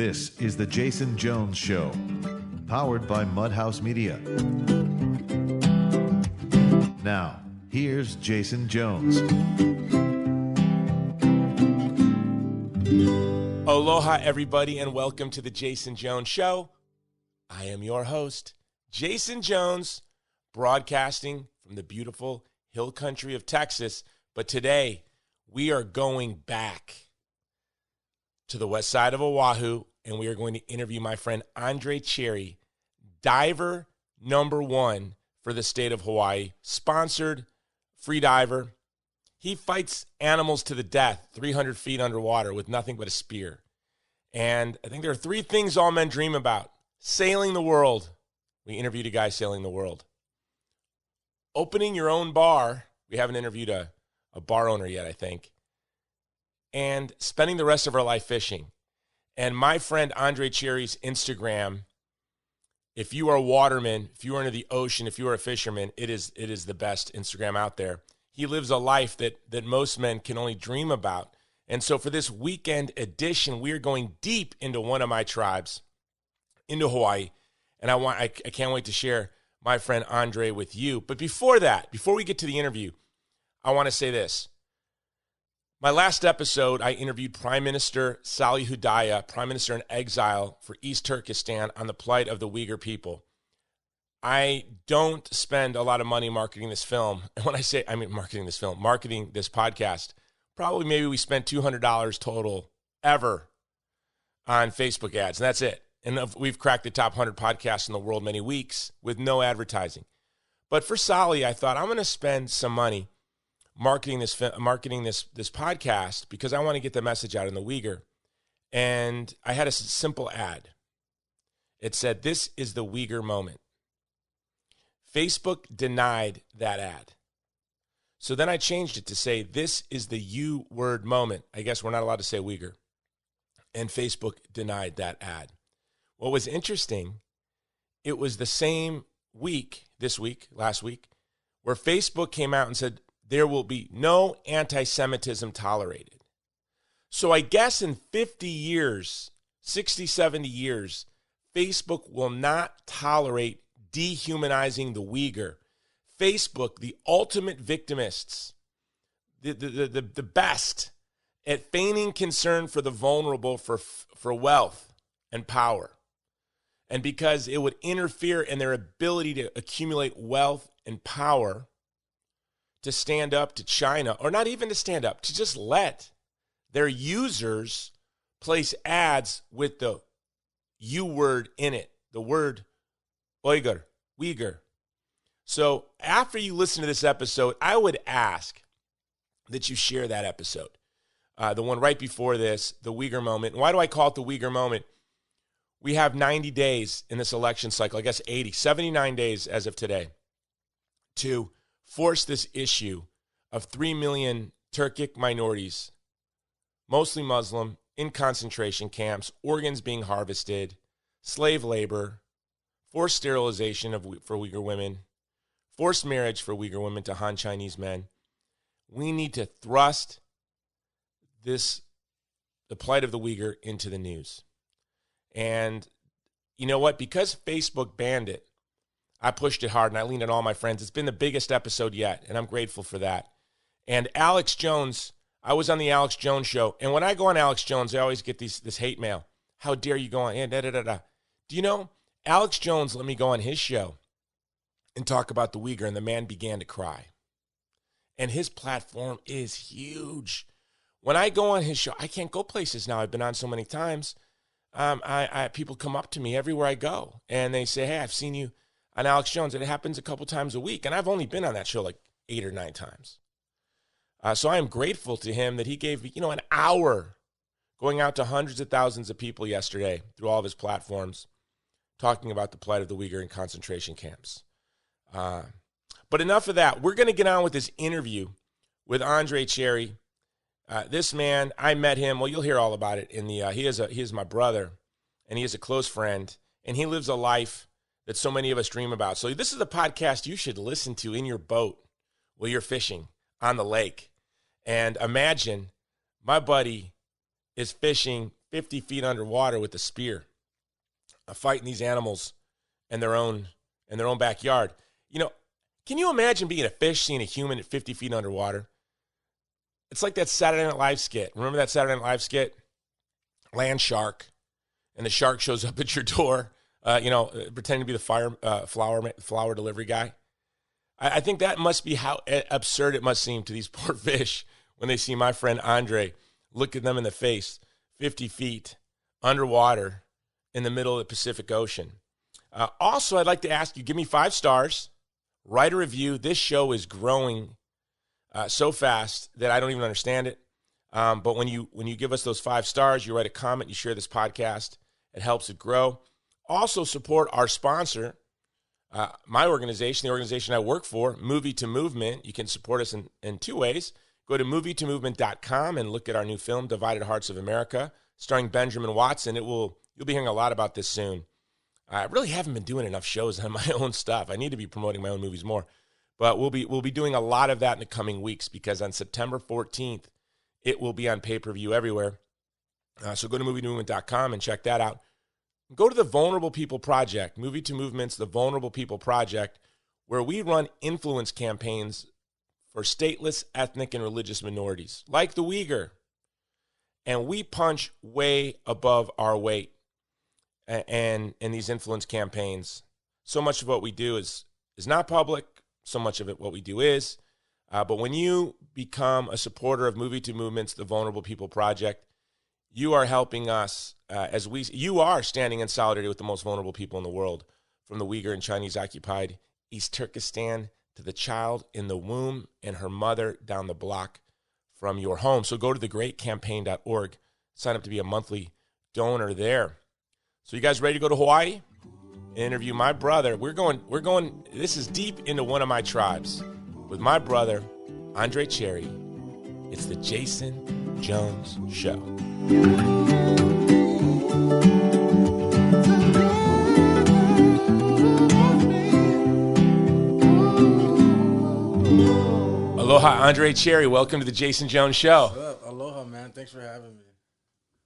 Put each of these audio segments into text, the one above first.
This is the Jason Jones Show, powered by Mudhouse Media. Now, here's Jason Jones. Aloha, everybody, and welcome to the Jason Jones Show. I am your host, Jason Jones, broadcasting from the beautiful hill country of Texas. But today, we are going back to the west side of Oahu, and we are going to interview my friend Andre Cherry, diver #1 for the state of Hawaii, sponsored free diver. He fights animals to the death 300 feet underwater with nothing but a spear. And I think there are 3 things all men dream about. Sailing the world. We interviewed a guy sailing the world. Opening your own bar. We haven't interviewed a bar owner yet, I think. And spending the rest of our life fishing. And my friend Andre Cherry's Instagram, if you are a waterman, if you are into the ocean, if you are a fisherman, it is the best Instagram out there. He lives a life that most men can only dream about. And so for this weekend edition, we are going deep into one of my tribes, into Hawaii. And I can't wait to share my friend Andre with you. But before that, before we get to the interview, I want to say this. My last episode, I interviewed Prime Minister Salih Hudaya, Prime Minister in exile for East Turkestan, on the plight of the Uyghur people. I don't spend a lot of money marketing this film. And when I say, marketing this podcast, probably maybe we spent $200 total ever on Facebook ads, and that's it. And we've cracked the top 100 podcasts in the world many weeks with no advertising. But for Salih, I thought I'm going to spend some money marketing this podcast because I want to get the message out in the Uyghur. And I had a simple ad. It said, "This is the Uyghur moment." Facebook denied that ad. So then I changed it to say, "This is the U word moment." I guess we're not allowed to say Uyghur. And Facebook denied that ad. What was interesting, it was the same week, last week, where Facebook came out and said, there will be no anti-Semitism tolerated. So I guess in 50 years, 60, 70 years, Facebook will not tolerate dehumanizing the Uyghur. Facebook, the ultimate victimists, the best at feigning concern for the vulnerable for wealth and power. And because it would interfere in their ability to accumulate wealth and power, to stand up to China, or not even to stand up, to just let their users place ads with the U word in it, the word Uyghur. So after you listen to this episode, I would ask that you share that episode. The one right before this, the Uyghur moment. And why do I call it the Uyghur moment? We have 90 days in this election cycle, I guess 79 days as of today, to force this issue of 3 million Turkic minorities, mostly Muslim, in concentration camps, organs being harvested, slave labor, forced sterilization for Uyghur women, forced marriage for Uyghur women to Han Chinese men. We need to thrust the plight of the Uyghur into the news. And you know what? Because Facebook banned it, I pushed it hard and I leaned on all my friends. It's been the biggest episode yet, and I'm grateful for that. And Alex Jones, I was on the Alex Jones show, and when I go on Alex Jones, I always get this hate mail. How dare you go on? Do you know, Alex Jones let me go on his show and talk about the Uyghur, and the man began to cry. And his platform is huge. When I go on his show, I can't go places now. I've been on so many times. People come up to me everywhere I go, and they say, "Hey, I've seen you on Alex Jones," and it happens a couple times a week. And I've only been on that show like 8 or 9 times. So I am grateful to him that he gave me, an hour going out to hundreds of thousands of people yesterday through all of his platforms, talking about the plight of the Uyghur in concentration camps. But enough of that. We're going to get on with this interview with Andre Cherry. This man, I met him. Well, you'll hear all about it. He is my brother, and he is a close friend, and he lives a life that so many of us dream about. So this is a podcast you should listen to in your boat while you're fishing on the lake. And imagine my buddy is fishing 50 feet underwater with a spear, fighting these animals in their own backyard. You know, can you imagine being a fish, seeing a human at 50 feet underwater? It's like that Saturday Night Live skit. Remember that Saturday Night Live skit? Land shark, and the shark shows up at your door, pretending to be the flower delivery guy. I think that must be how absurd it must seem to these poor fish when they see my friend Andre look at them in the face, 50 feet underwater in the middle of the Pacific Ocean. Also, I'd like to ask you, give me 5 stars, write a review. This show is growing so fast that I don't even understand it. But when you give us those 5 stars, you write a comment, you share this podcast, it helps it grow. Also support our sponsor, my organization, the organization I work for, Movie to Movement. You can support us in 2 ways. Go to movieToMovement.com and look at our new film, Divided Hearts of America, starring Benjamin Watson. You'll be hearing a lot about this soon. I really haven't been doing enough shows on my own stuff. I need to be promoting my own movies more. But we'll be doing a lot of that in the coming weeks, because on September 14th, it will be on pay-per-view everywhere. So go to movieToMovement.com and check that out. Go to the Vulnerable People Project, Movie to Movement's The Vulnerable People Project, where we run influence campaigns for stateless, ethnic, and religious minorities, like the Uyghur. And we punch way above our weight and in these influence campaigns. So much of what we do is not public. So much of it, what we do is. But when you become a supporter of Movie to Movement's The Vulnerable People Project, you are helping us you are standing in solidarity with the most vulnerable people in the world, from the Uyghur and Chinese-occupied East Turkestan to the child in the womb and her mother down the block from your home. So go to thegreatcampaign.org, sign up to be a monthly donor there. So you guys ready to go to Hawaii? Interview my brother. We're going, this is deep into one of my tribes with my brother, Andre Cherry. It's the Jason Jones Show. Aloha, Andre Cherry. Welcome to the Jason Jones Show. What's up? Aloha, man. Thanks for having me.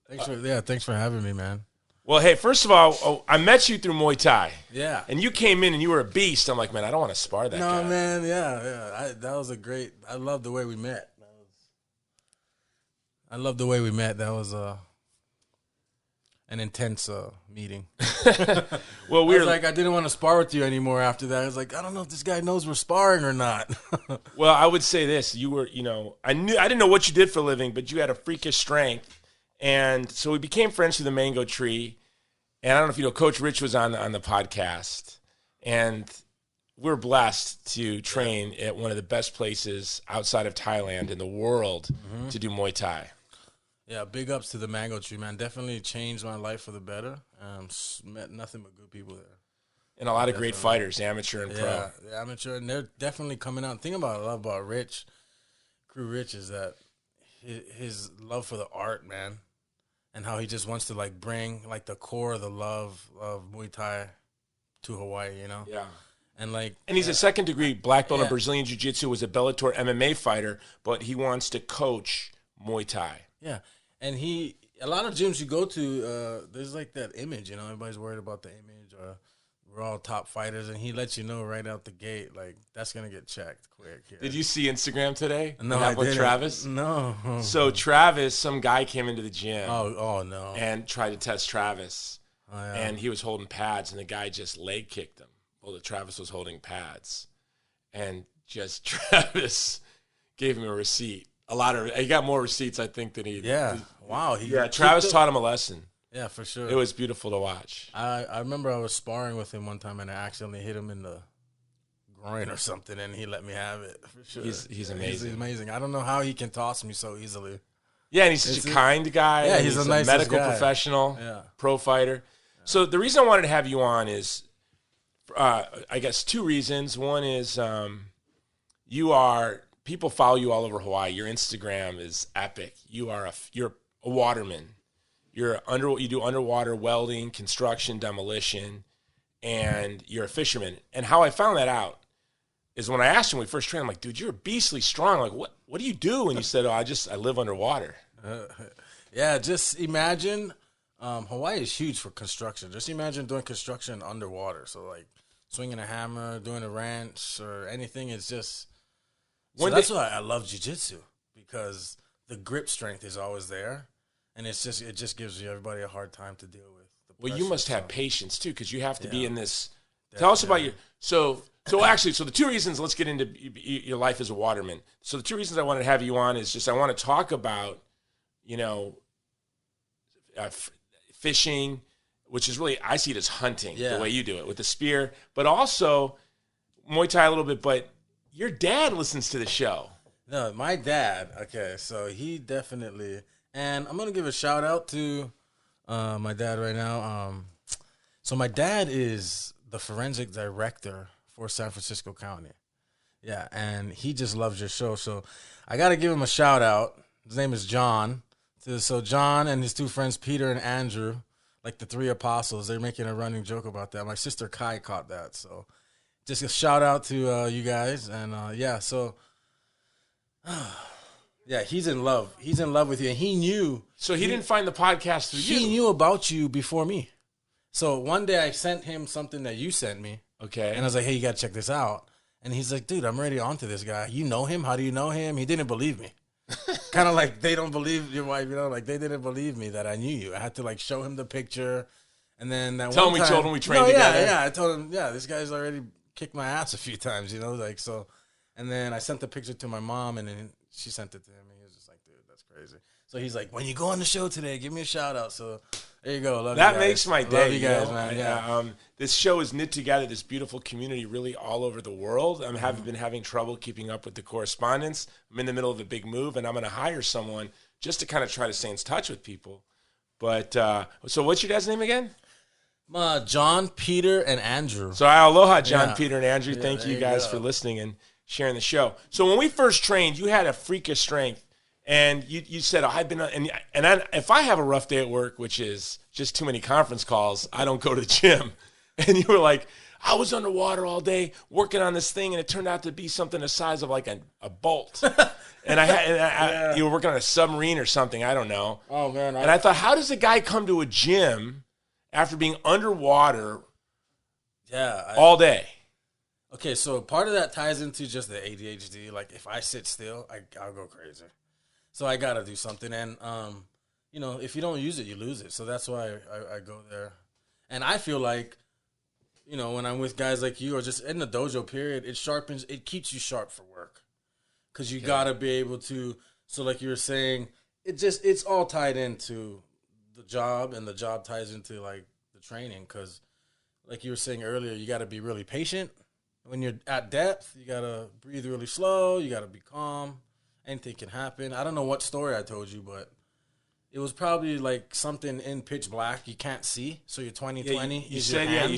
Thanks for having me, man. Well, hey, first of all, I met you through Muay Thai. Yeah. And you came in and you were a beast. I'm like, man, I don't want to spar that guy. No, man, yeah. That was I love the way we met. That was an intense meeting. Well, I didn't want to spar with you anymore after that. I was like, I don't know if this guy knows we're sparring or not. Well, I would say this. You were, I didn't know what you did for a living, but you had a freakish strength. And so we became friends through the mango tree. And I don't know if you know, Coach Rich was on the podcast. And we're blessed to train at one of the best places outside of Thailand in the world to do Muay Thai. Yeah, big ups to the mango tree, man. Definitely changed my life for the better. Met nothing but good people there. And a lot of great fighters, amateur and pro. Yeah, amateur. And they're definitely coming out. The thing I love about Rich, Crew Rich, is that his love for the art, man. And how he just wants to, bring, the core of the love of Muay Thai to Hawaii, Yeah. And, he's a second-degree black belt in Brazilian Jiu-Jitsu, was a Bellator MMA fighter, but he wants to coach Muay Thai. Yeah. And a lot of gyms you go to, there's, that image, everybody's worried about the image, or we're all top fighters, and he lets you know right out the gate, that's going to get checked quick here. Did you see Instagram today? No, I didn't. With Travis? No. So Travis, some guy came into the gym. Oh no. And tried to test Travis. Oh, yeah. And he was holding pads, and the guy just leg kicked him. Well, Travis was holding pads. And just Travis gave him a receipt. He got more receipts, I think, than he. Yeah. Wow. Travis taught him a lesson. Yeah, for sure. It was beautiful to watch. I remember I was sparring with him one time, and I accidentally hit him in the groin or something, and he let me have it. For sure. He's amazing. He's amazing. I don't know how he can toss me so easily. Yeah, and he's such a kind guy. Yeah, he's a nice medical guy. professional, yeah. Pro fighter. Yeah. So the reason I wanted to have you on is, I guess, 2 reasons. One is people follow you all over Hawaii. Your Instagram is epic. You're a waterman. You do underwater welding, construction, demolition, and you're a fisherman. And how I found that out is when I asked him when we first trained, I'm like, dude, you're beastly strong. Like, what do you do? And he said, I live underwater. Yeah, just imagine. Hawaii is huge for construction. Just imagine doing construction underwater. So like swinging a hammer, doing a wrench, or anything. It's just. So that's why I love jiu-jitsu, because the grip strength is always there, and it just gives everybody a hard time to deal with. Well, you must have patience too, because you have to be in this. Tell us about your so the two reasons. Let's get into your life as a waterman. So the two reasons I wanted to have you on is just I want to talk about, fishing, which is really, I see it as hunting, the way you do it with the spear, but also Muay Thai a little bit. But your dad listens to the show. No, my dad. Okay, so he definitely, and I'm gonna give a shout out to my dad right now. So my dad is the forensic director for San Francisco County. Yeah, and he just loves your show. So I got to give him a shout out. His name is John. So John and his two friends, Peter and Andrew, like the three apostles, they're making a running joke about that. My sister Kai caught that. So just a shout out to you guys. And so he's in love. He's in love with you. And he knew. So he didn't find the podcast through you. He knew about you before me. So one day I sent him something that you sent me. Okay. And I was like, hey, you got to check this out. And he's like, dude, I'm already onto this guy. You know him? How do you know him? He didn't believe me. Kind of like they don't believe your wife, like they didn't believe me that I knew you. I had to like show him the picture. And then that Tell him we told him we trained together. Yeah, I told him, this guy's already kicked my ass a few times, like so. And then I sent the picture to my mom, and then she sent it to him. And he was just like, dude, that's crazy. So he's like, when you go on the show today, give me a shout out. So there you go. Love that you guys. Makes my day. Love you guys, man. Yeah. This show is knit together this beautiful community really all over the world. I've been having trouble keeping up with the correspondence. I'm in the middle of a big move, and I'm going to hire someone just to kind of try to stay in touch with people. But so what's your dad's name again? John, Peter, and Andrew. So aloha, John, Peter, and Andrew. Thank you guys for listening and sharing the show. So when we first trained, you had a freak of strength. And you said, I've been, if I have a rough day at work, which is just too many conference calls, I don't go to the gym. And you were like, I was underwater all day working on this thing, and it turned out to be something the size of like a bolt. And you were working on a submarine or something, I don't know. Oh, man. And I thought, how does a guy come to a gym after being underwater all day? Okay, so part of that ties into just the ADHD. Like, if I sit still, I'll go crazy. So I got to do something. And, if you don't use it, you lose it. So that's why I go there. And I feel like, when I'm with guys like you or just in the dojo period, it keeps you sharp for work. Because you got to be able to, so like you were saying, it's all tied into the job, and the job ties into like the training. Because like you were saying earlier, you got to be really patient. When you're at depth, you got to breathe really slow. You got to be calm. Anything can happen. I don't know what story I told you, but it was probably like something in pitch black. You can't see, so you're 20/20. You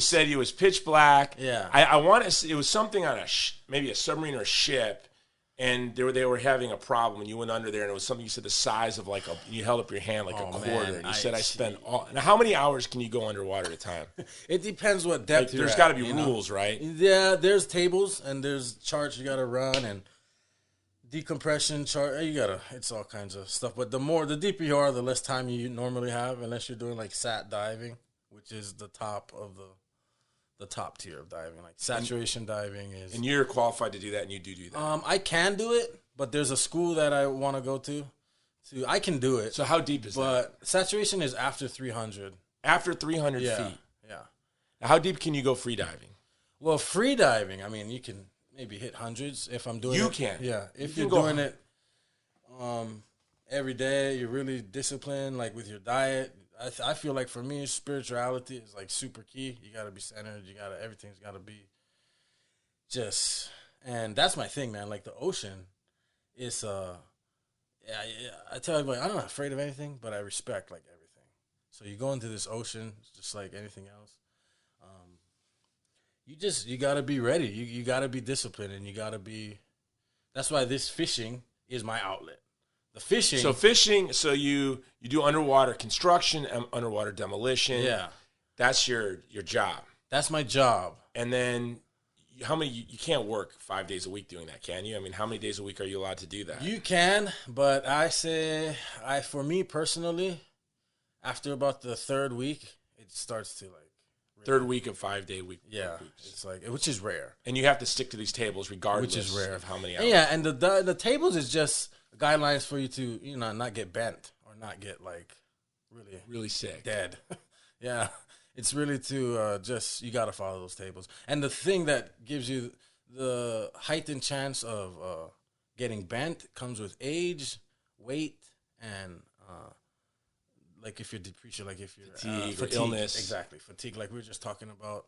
said it was pitch black. Yeah. I want to say it was something on maybe a submarine or a ship, and they were having a problem, and you went under there, and it was something you said the size of like you held up your hand like a quarter, man, and you said I spent all. Now, how many hours can you go underwater at a time? It depends what depth you're there's at. Got to be rules, right? Yeah, there's tables and there's charts you got to run and decompression chart. It's all kinds of stuff. But the deeper you are, the less time you normally have, unless you're doing like sat diving, which is the top of the top tier of diving. Like saturation diving is. And you're qualified to do that, and you do that. I can do it, but there's a school that I want to go to. I can do it. So how deep is that? But saturation is after 300. After 300 feet. Yeah. Now, how deep can you go free diving? Well, free diving, I mean, you can maybe hit hundreds if I'm doing it. You can. Yeah. If you're doing it every day, you're really disciplined, like with your diet. I feel like for me, spirituality is like super key. You got to be centered. Everything's got to be and that's my thing, man. Like the ocean is, I tell everybody, I'm not afraid of anything, but I respect like everything. So you go into this ocean, just like anything else. You got to be ready. You got to be disciplined, and you got to be. That's why this fishing is my outlet. The fishing. So fishing. So you do underwater construction, underwater demolition. Yeah, that's your job. That's my job. And then how many, you can't work 5 days a week doing that, can you? I mean, how many days a week are you allowed to do that? You can, but for me personally, after about the third week, it starts to like. Third week of 5 day week. Yeah, it's like, which is rare. And you have to stick to these tables regardless Which is rare. of how many hours. And yeah, and the tables is just guidelines for you to, not get bent or not get like really sick. Dead. Yeah. It's really to just, you got to follow those tables. And the thing that gives you the heightened chance of getting bent comes with age, weight, and like if you're depreciated, like if you're fatigue, illness. Exactly, fatigue. Like we were just talking about.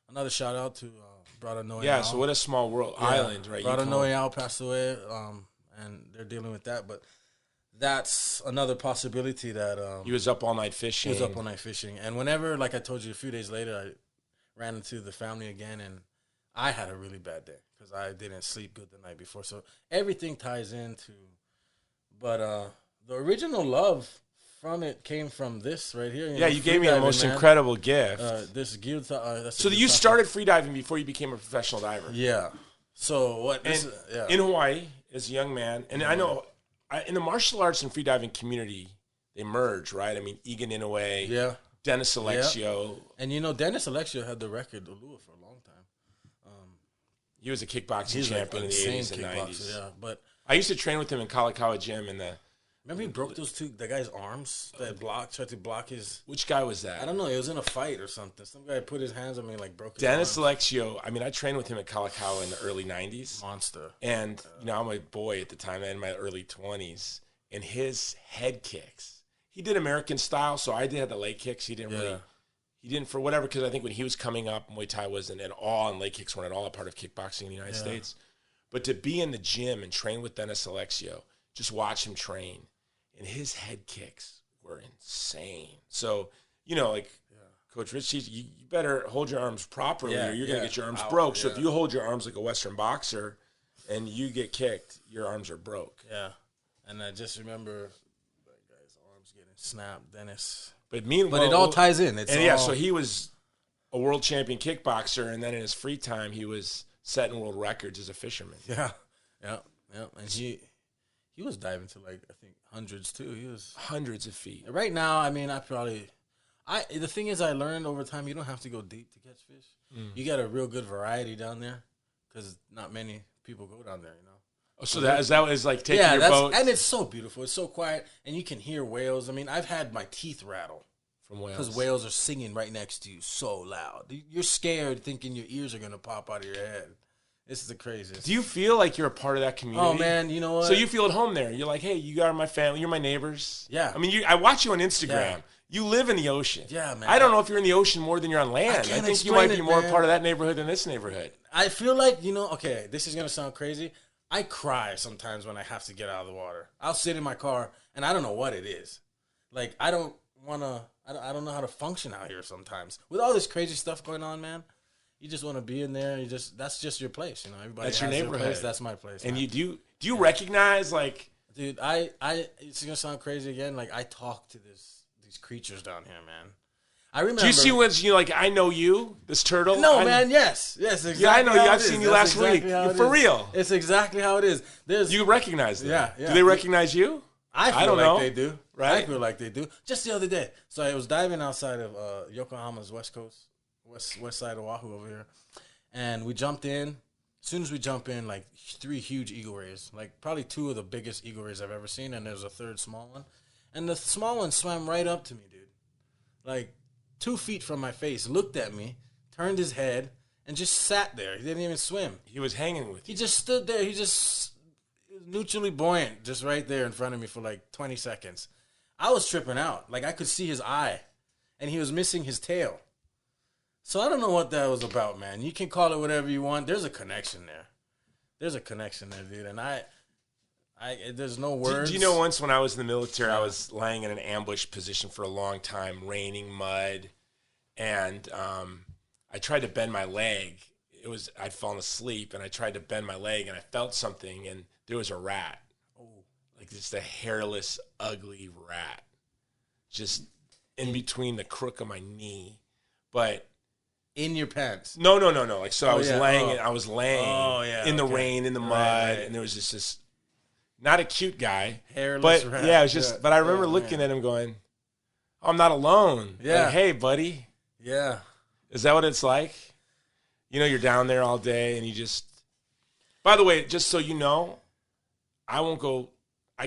Another shout out to Brother Noe. Yeah, so what a small world. Island, right? Brother Noe passed away, and they're dealing with that. But that's another possibility that he was up all night fishing. And whenever, like I told you, a few days later, I ran into the family again, and I had a really bad day because I didn't sleep good the night before. So everything ties into. But the original love from it came from this right here. You gave me the most incredible gift. This gear. So you started freediving before you became a professional diver. Yeah. So what? In Hawaii, as a young man, and I know in the martial arts and freediving community, they merge, right? I mean, Egan Inoue, Dennis Alexio. And Dennis Alexio had the record of Lua for a long time. He was a kickboxing champion in the 80s and 90s. Yeah, but I used to train with him in Kalakaua Gym in the. Remember he broke the guy's arms that tried to block his. Which guy was that? I don't know. It was in a fight or something. Some guy put his hands on me, like broke his Dennis arms. Alexio. I mean, I trained with him at Kalakaua in the early 90s. Monster. And, I'm a boy at the time, in my early 20s. And his head kicks. He did American style, so I did the leg kicks. He didn't for whatever, because I think when he was coming up, Muay Thai wasn't at all, and leg kicks weren't at all a part of kickboxing in the United States. But to be in the gym and train with Dennis Alexio, just watch him train. And his head kicks were insane. So, Coach Rich, you better hold your arms properly or you're going to get your arms broke. So if you hold your arms like a Western boxer and you get kicked, your arms are broke. Yeah. And I just remember that guy's arms getting snapped, Dennis. But it all ties in. So he was a world champion kickboxer, and then in his free time, he was setting world records as a fisherman. Yeah. And he was diving to I think hundreds too. He was hundreds of feet. Right now, I mean, the thing is, I learned over time, you don't have to go deep to catch fish. You got a real good variety down there because not many people go down there, Oh, so that is like taking your boat. And it's so beautiful. It's so quiet, and you can hear whales. I mean, I've had my teeth rattle from whales because whales are singing right next to you so loud. You're scared, thinking your ears are gonna pop out of your head. This is the craziest. Do you feel like you're a part of that community? Oh, man, you know what? So you feel at home there. You're like, hey, you are my family. You're my neighbors. Yeah. I mean, I watch you on Instagram. Yeah. You live in the ocean. Yeah, man. I don't know if you're in the ocean more than you're on land. I think you might be more a part of that neighborhood than this neighborhood. I feel like, okay, this is going to sound crazy. I cry sometimes when I have to get out of the water. I'll sit in my car, and I don't know what it is. Like, I don't know how to function out here sometimes. With all this crazy stuff going on, man. You just want to be in there. That's just your place, Everybody that's has your neighborhood. Place. That's my place. And man. Do you recognize dude? It's gonna sound crazy again. Like I talk to these creatures down here, man. I remember. Do you see when I know you, this turtle? No, man. Yes, exactly. Yeah, I know you. I've seen you last week. For real. It's exactly how it is. You recognize them. Yeah. Do they recognize you? I don't know. They do. Right. I feel like they do. Just the other day, so I was diving outside of Yokohama's west coast. West side of Oahu over here, and we jumped in. As soon as we jump in, 3 huge eagle rays, probably 2 of the biggest eagle rays I've ever seen, and there's a third small one. And the small one swam right up to me, dude, 2 feet from my face, looked at me, turned his head, and just sat there. He didn't even swim. He was hanging with you. He just stood there. He was neutrally buoyant, just right there in front of me for 20 seconds. I was tripping out. I could see his eye, and he was missing his tail. So I don't know what that was about, man. You can call it whatever you want. There's a connection there. Dude. And I there's no words. Do you know once when I was in the military, I was laying in an ambush position for a long time, raining, mud, and I tried to bend my leg. I'd fallen asleep, and I tried to bend my leg, and I felt something, and there was a rat. Oh, just a hairless, ugly rat, just in between the crook of my knee. But in your pants. No. Like, so I was laying. Oh. I was laying in the rain, in the mud, and there was just this not a cute guy, hairless but rat. yeah, it was just. But I remember looking at him, going, oh, "I'm not alone." Yeah. Like, hey, buddy. Yeah. Is that what it's like? You know, you're down there all day, and you just. By the way, just so you know, I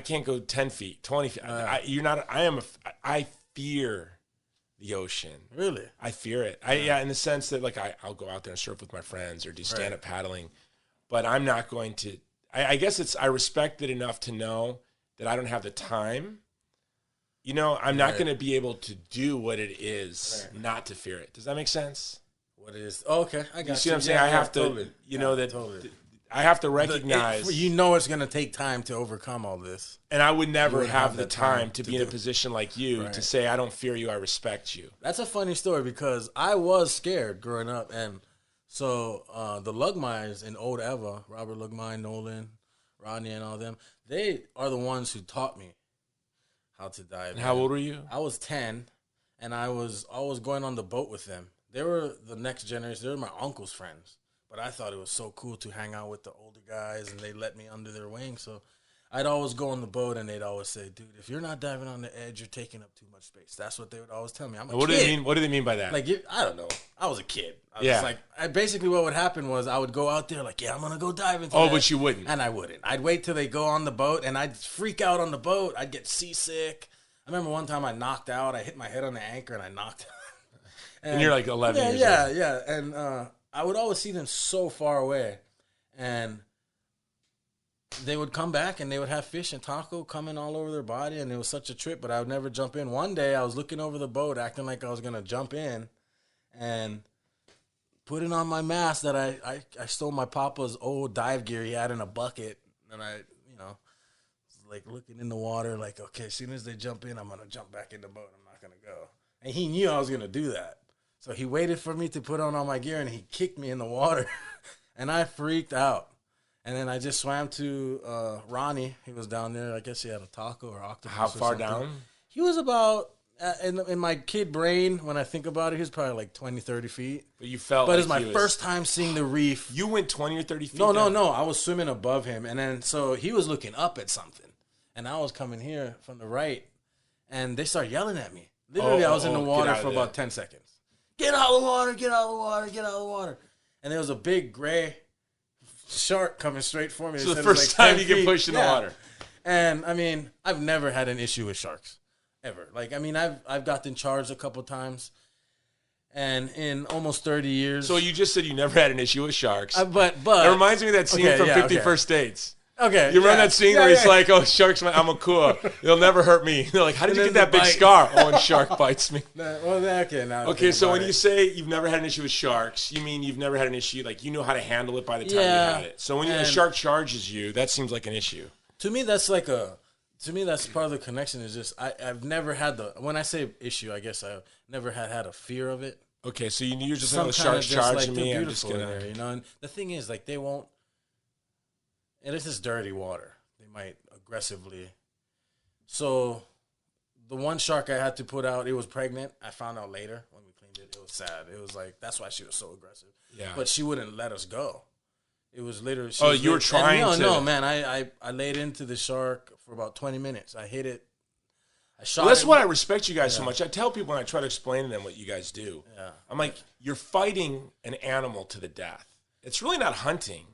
can't go 10 feet, 20 feet. I fear the ocean. Really? I fear it. In the sense that, like, I'll go out there and surf with my friends or do stand-up paddling, but I'm not going to. I guess I respect it enough to know that I don't have the time. You know, I'm not going to be able to do what it is not to fear it. Does that make sense? What it is? Oh, okay, I got you. See what I'm saying? I have to, totally. I have to recognize. You know it's going to take time to overcome all this. And I would never have the time to be in a position like you to say, I don't fear you, I respect you. That's a funny story because I was scared growing up. And so the Lugmines in Old Eva, Robert Lugmine, Nolan, Rodney, and all them, they are the ones who taught me how to dive. And how old were you? I was 10, and I was always going on the boat with them. They were the next generation. They were my uncle's friends. But I thought it was so cool to hang out with the older guys, and they let me under their wing. So I'd always go on the boat, and they'd always say, dude, if you're not diving on the edge, you're taking up too much space. That's what they would always tell me. I'm a kid. Do they mean? What do they mean by that? Like, I don't know. I was a kid. I was like, basically what would happen was I would go out there like, I'm going to go dive into that. But you wouldn't. And I wouldn't. I'd wait till they go on the boat, and I'd freak out on the boat. I'd get seasick. I remember one time I knocked out. I hit my head on the anchor, and I knocked out. And you're like 11 years old. Yeah. And I would always see them so far away, and they would come back and they would have fish and taco coming all over their body, and it was such a trip, but I would never jump in. One day I was looking over the boat acting like I was going to jump in and putting on my mask that I stole my papa's old dive gear he had in a bucket, and I, was like looking in the water like, okay, as soon as they jump in, I'm going to jump back in the boat. I'm not going to go. And he knew I was going to do that. So he waited for me to put on all my gear, and he kicked me in the water, and I freaked out. And then I just swam to Ronnie. He was down there. I guess he had a taco or octopus. How far down? He was about, in my kid brain, when I think about it, he was probably like 20, 30 feet. But you felt But it was my first time seeing the reef. You went 20 or 30 feet No. I was swimming above him. And then so he was looking up at something. And I was coming here from the right. And they started yelling at me. Literally, I was in the water for about 10 seconds. Get out of the water, get out of the water, get out of the water. And there was a big gray shark coming straight for me. So the first time you get pushed in the water. And, I mean, I've never had an issue with sharks, ever. Like, I mean, I've gotten charged a couple times. And in almost 30 years. So you just said you never had an issue with sharks. But it reminds me of that scene from 50 First Dates. Okay. You remember that scene where he's like, oh, sharks, I'm a cool. They'll never hurt me. They're like, how did you get that big scar? Oh, and shark bites me. Okay, so when you say you've never had an issue with sharks, you mean you've never had an issue, like you know how to handle it by the time you had it. So when a shark charges you, that seems like an issue. To me, that's part of the connection is just, I've never had when I say issue, I guess I've never had a fear of it. Okay, so you're just saying the shark's charging me. I'm just gonna, and the thing is, like, they won't. And it's just dirty water. They might aggressively. So, the one shark I had to put out, it was pregnant. I found out later when we cleaned it. It was sad. It was like, that's why she was so aggressive. Yeah. But she wouldn't let us go. It was literally. You were trying to. No, man. I laid into the shark for about 20 minutes. I hit it. I shot that's it. why I respect you guys so much. I tell people when I try to explain to them what you guys do. Yeah. I'm like, you're fighting an animal to the death. It's really not hunting.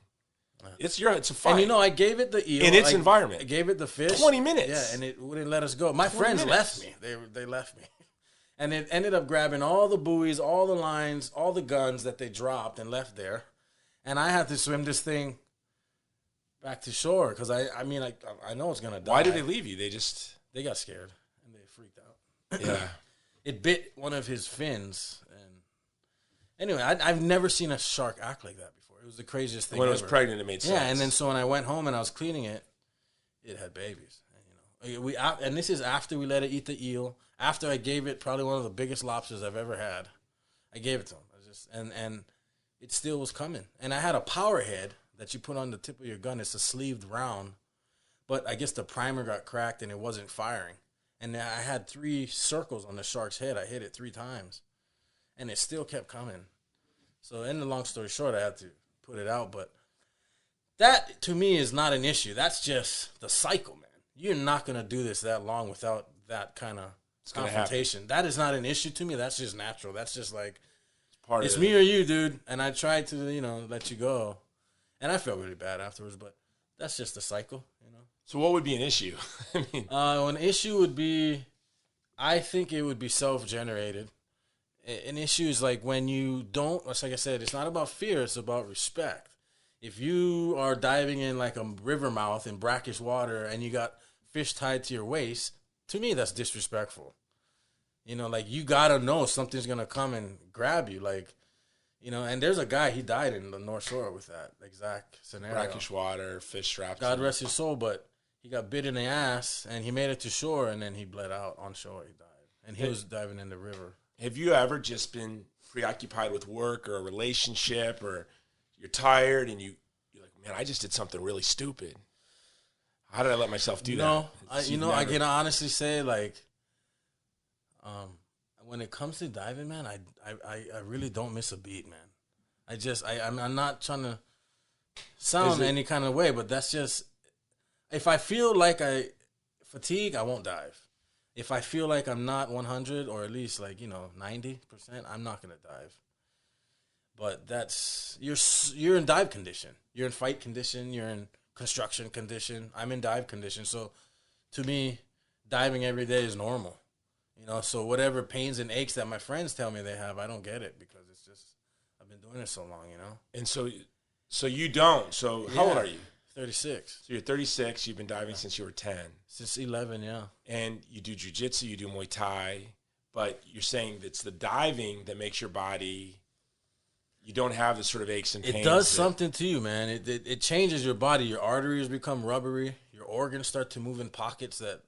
It's a fight. And I gave it the eel. In its environment. I gave it the fish. 20 minutes. Yeah, and it wouldn't let us go. My friends left me. They left me. And it ended up grabbing all the buoys, all the lines, all the guns that they dropped and left there. And I had to swim this thing back to shore because I know it's going to die. Why did they leave you? They got scared and they freaked out. Yeah. It bit one of his fins. And anyway, I've never seen a shark act like that before. It was the craziest thing When it ever. was pregnant, it made sense. Yeah, and then so when I went home and I was cleaning it, it had babies. And, and this is after we let it eat the eel. After I gave it probably one of the biggest lobsters I've ever had. I gave it to him. And it still was coming. And I had a power head that you put on the tip of your gun. It's a sleeved round. But I guess the primer got cracked and it wasn't firing. And I had 3 circles on the shark's head. I hit it 3 times. And it still kept coming. So, in the long story short, I had to put it out. But that, to me, is not an issue. That's just the cycle, man. You're not going to do this that long without that kind of confrontation. That is not an issue to me. That's just natural. That's just like, it's me or you, dude. And I tried to, let you go. And I felt really bad afterwards, but that's just the cycle, So what would be an issue? I mean, an issue would be, I think it would be self-generated. An issue is like when you don't, like I said, it's not about fear, it's about respect. If you are diving in like a river mouth in brackish water and you got fish tied to your waist, to me, that's disrespectful. Like you got to know something's going to come and grab you. Like, and there's a guy, he died in the North Shore with that exact scenario. Brackish water, fish trapped. God rest his soul, but he got bit in the ass and he made it to shore and then he bled out on shore. He died. And he was diving in the river. Have you ever just been preoccupied with work or a relationship, or you're tired and you're like, man, I just did something really stupid. How did I let myself do that? No, I can honestly say, like, when it comes to diving, man, I really don't miss a beat, man. I'm not trying to sound any kind of way, but that's just, if I feel like I fatigue, I won't dive. If I feel like I'm not 100 or at least like, 90%, I'm not going to dive. But that's, you're in dive condition. You're in fight condition. You're in construction condition. I'm in dive condition. So to me, diving every day is normal. So whatever pains and aches that my friends tell me they have, I don't get it because it's just, I've been doing it so long, And so you don't. So how old are you? 36. So you're 36. You've been diving since you were 10. Since 11, yeah. And you do jiu-jitsu, you do Muay Thai, but you're saying it's the diving that makes your body, you don't have the sort of aches and pains. It does something to you, man. It changes your body. Your arteries become rubbery. Your organs start to move in pockets that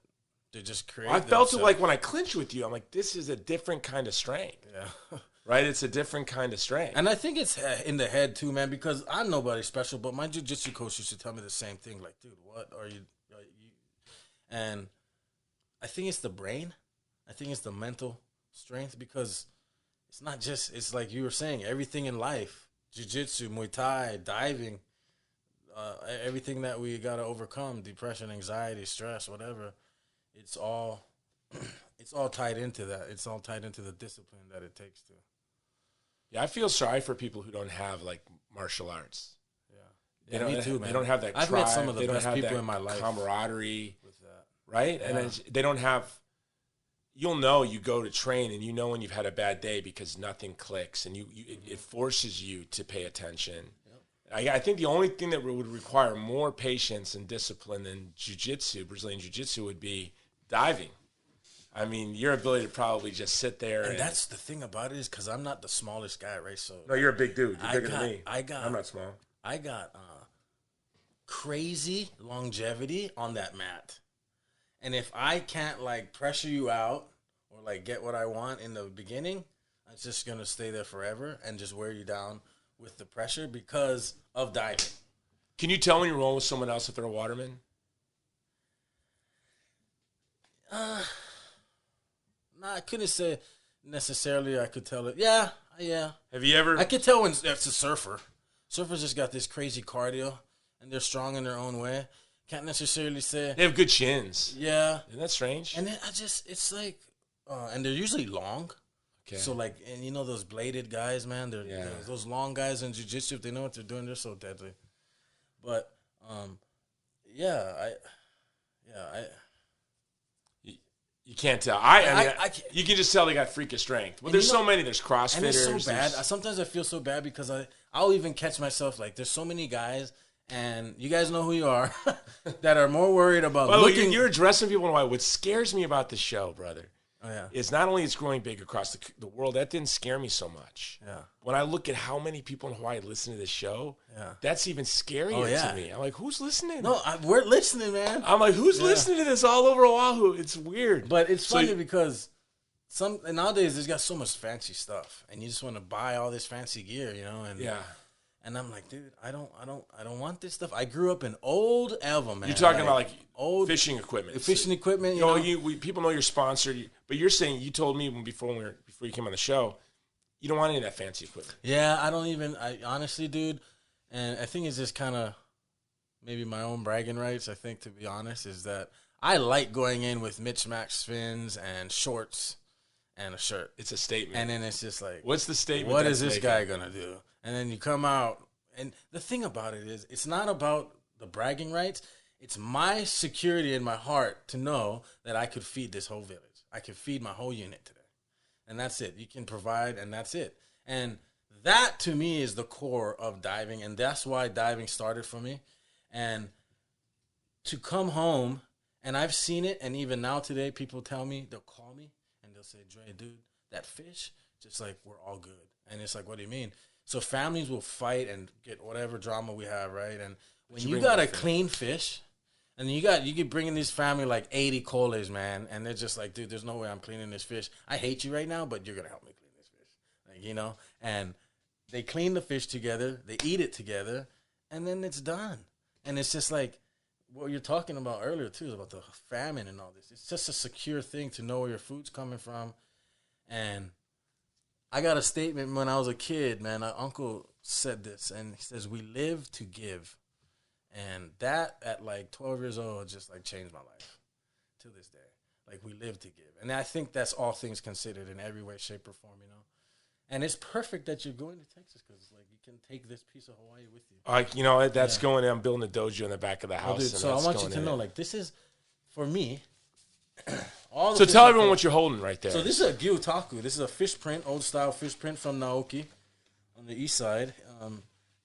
they just create. I felt it like when I clinched with you, I'm like, this is a different kind of strength. Yeah. Right? It's a different kind of strength. And I think it's in the head too, man, because I'm nobody special, but my jiu-jitsu coach used to tell me the same thing. Like, dude, what are you? And I think it's the brain. I think it's the mental strength because it's not just, it's like you were saying, everything in life, jiu-jitsu, Muay Thai, diving, everything that we got to overcome, depression, anxiety, stress, whatever, it's all tied into that. It's all tied into the discipline that it takes to. Yeah, I feel sorry for people who don't have like martial arts. Yeah, me too, man. They don't have that. I've tribe. met some of the they best people in my life. Camaraderie With that, right? Yeah. And then they don't have. You'll know you go to train, and you know when you've had a bad day because nothing clicks, and it forces you to pay attention. Yep. I think the only thing that would require more patience and discipline than jiu-jitsu, Brazilian jiu-jitsu, would be diving. I mean, your ability to probably just sit there. And that's the thing about it is because I'm not the smallest guy, right? So no, you're a big dude. You're bigger than me. I'm not small. I got crazy longevity on that mat. And if I can't, like, pressure you out or, like, get what I want in the beginning, I'm just going to stay there forever and just wear you down with the pressure because of diving. Can you tell when you're rolling with someone else if they're a waterman? No, I couldn't say necessarily I could tell it. Yeah. Have you ever? I could tell when it's a surfer. Surfers just got this crazy cardio, and they're strong in their own way. Can't necessarily say. They have good chins. Yeah. Isn't that strange? And then it's like, and they're usually long. Okay. So, like, and you know those bladed guys, man? Those long guys in jiu-jitsu, if they know what they're doing, they're so deadly. But, You can't tell. You can just tell they got freakish strength. Well, there's so many. There's CrossFitters. And it's so bad. Sometimes I feel so bad because I'll even catch myself like there's so many guys, and you guys know who you are, that are more worried about looking. You're addressing people in a way. What scares me about the show, brother, is not only it's growing big across the world. That didn't scare me so much. Yeah. When I look at how many people in Hawaii listen to this show, that's even scarier to me. I'm like, who's listening? No, we're listening, man. I'm like, who's listening to this all over Oahu? It's weird. But it's funny because nowadays there's got so much fancy stuff, and you just want to buy all this fancy gear, you know? And and I'm like, dude, I don't want this stuff. I grew up in old Alva, man. You're talking about like old fishing equipment. Fishing equipment, you know. People know you're sponsored, but you're saying, you told me before you came on the show, You don't want any of that fancy equipment. Yeah, I honestly, dude, and I think it's just kind of maybe my own bragging rights, I think, to be honest, is that I like going in with mismatched fins and shorts and a shirt. It's a statement. And then it's just like, what's the statement? What is this guy going to do? And then you come out, and the thing about it is, it's not about the bragging rights. It's my security in my heart to know that I could feed this whole village. I could feed my whole unit today. And that's it. You can provide, and that's it. And that, to me, is the core of diving, and that's why diving started for me. And to come home, and I've seen it, and even now today, people tell me, they'll call me, and they'll say, Dre, dude, that fish, just like, we're all good. And it's like, what do you mean? So families will fight and get whatever drama we have, right? And when you got a clean fish, and you keep bringing this family like 80 colas, man, and they're just like, dude, there's no way I'm cleaning this fish. I hate you right now, but you're going to help me clean this fish. Like, you know? And they clean the fish together, they eat it together, and then it's done. And it's just like what you're talking about earlier, too, about the famine and all this. It's just a secure thing to know where your food's coming from. And I got a statement when I was a kid, man. My uncle said this, and he says, we live to give. And that, at like 12 years old, just like changed my life to this day. Like, we live to give. And I think that's all things considered in every way, shape, or form, you know. And it's perfect that you're going to Texas because, like, you can take this piece of Hawaii with you. You know, that's going in. I'm building a dojo in the back of the house. Dude, so I want you to know, like, this is, for me, so tell everyone what you're holding right there. So this is a gyutaku. This is a fish print, old-style fish print from Naoki on the east side.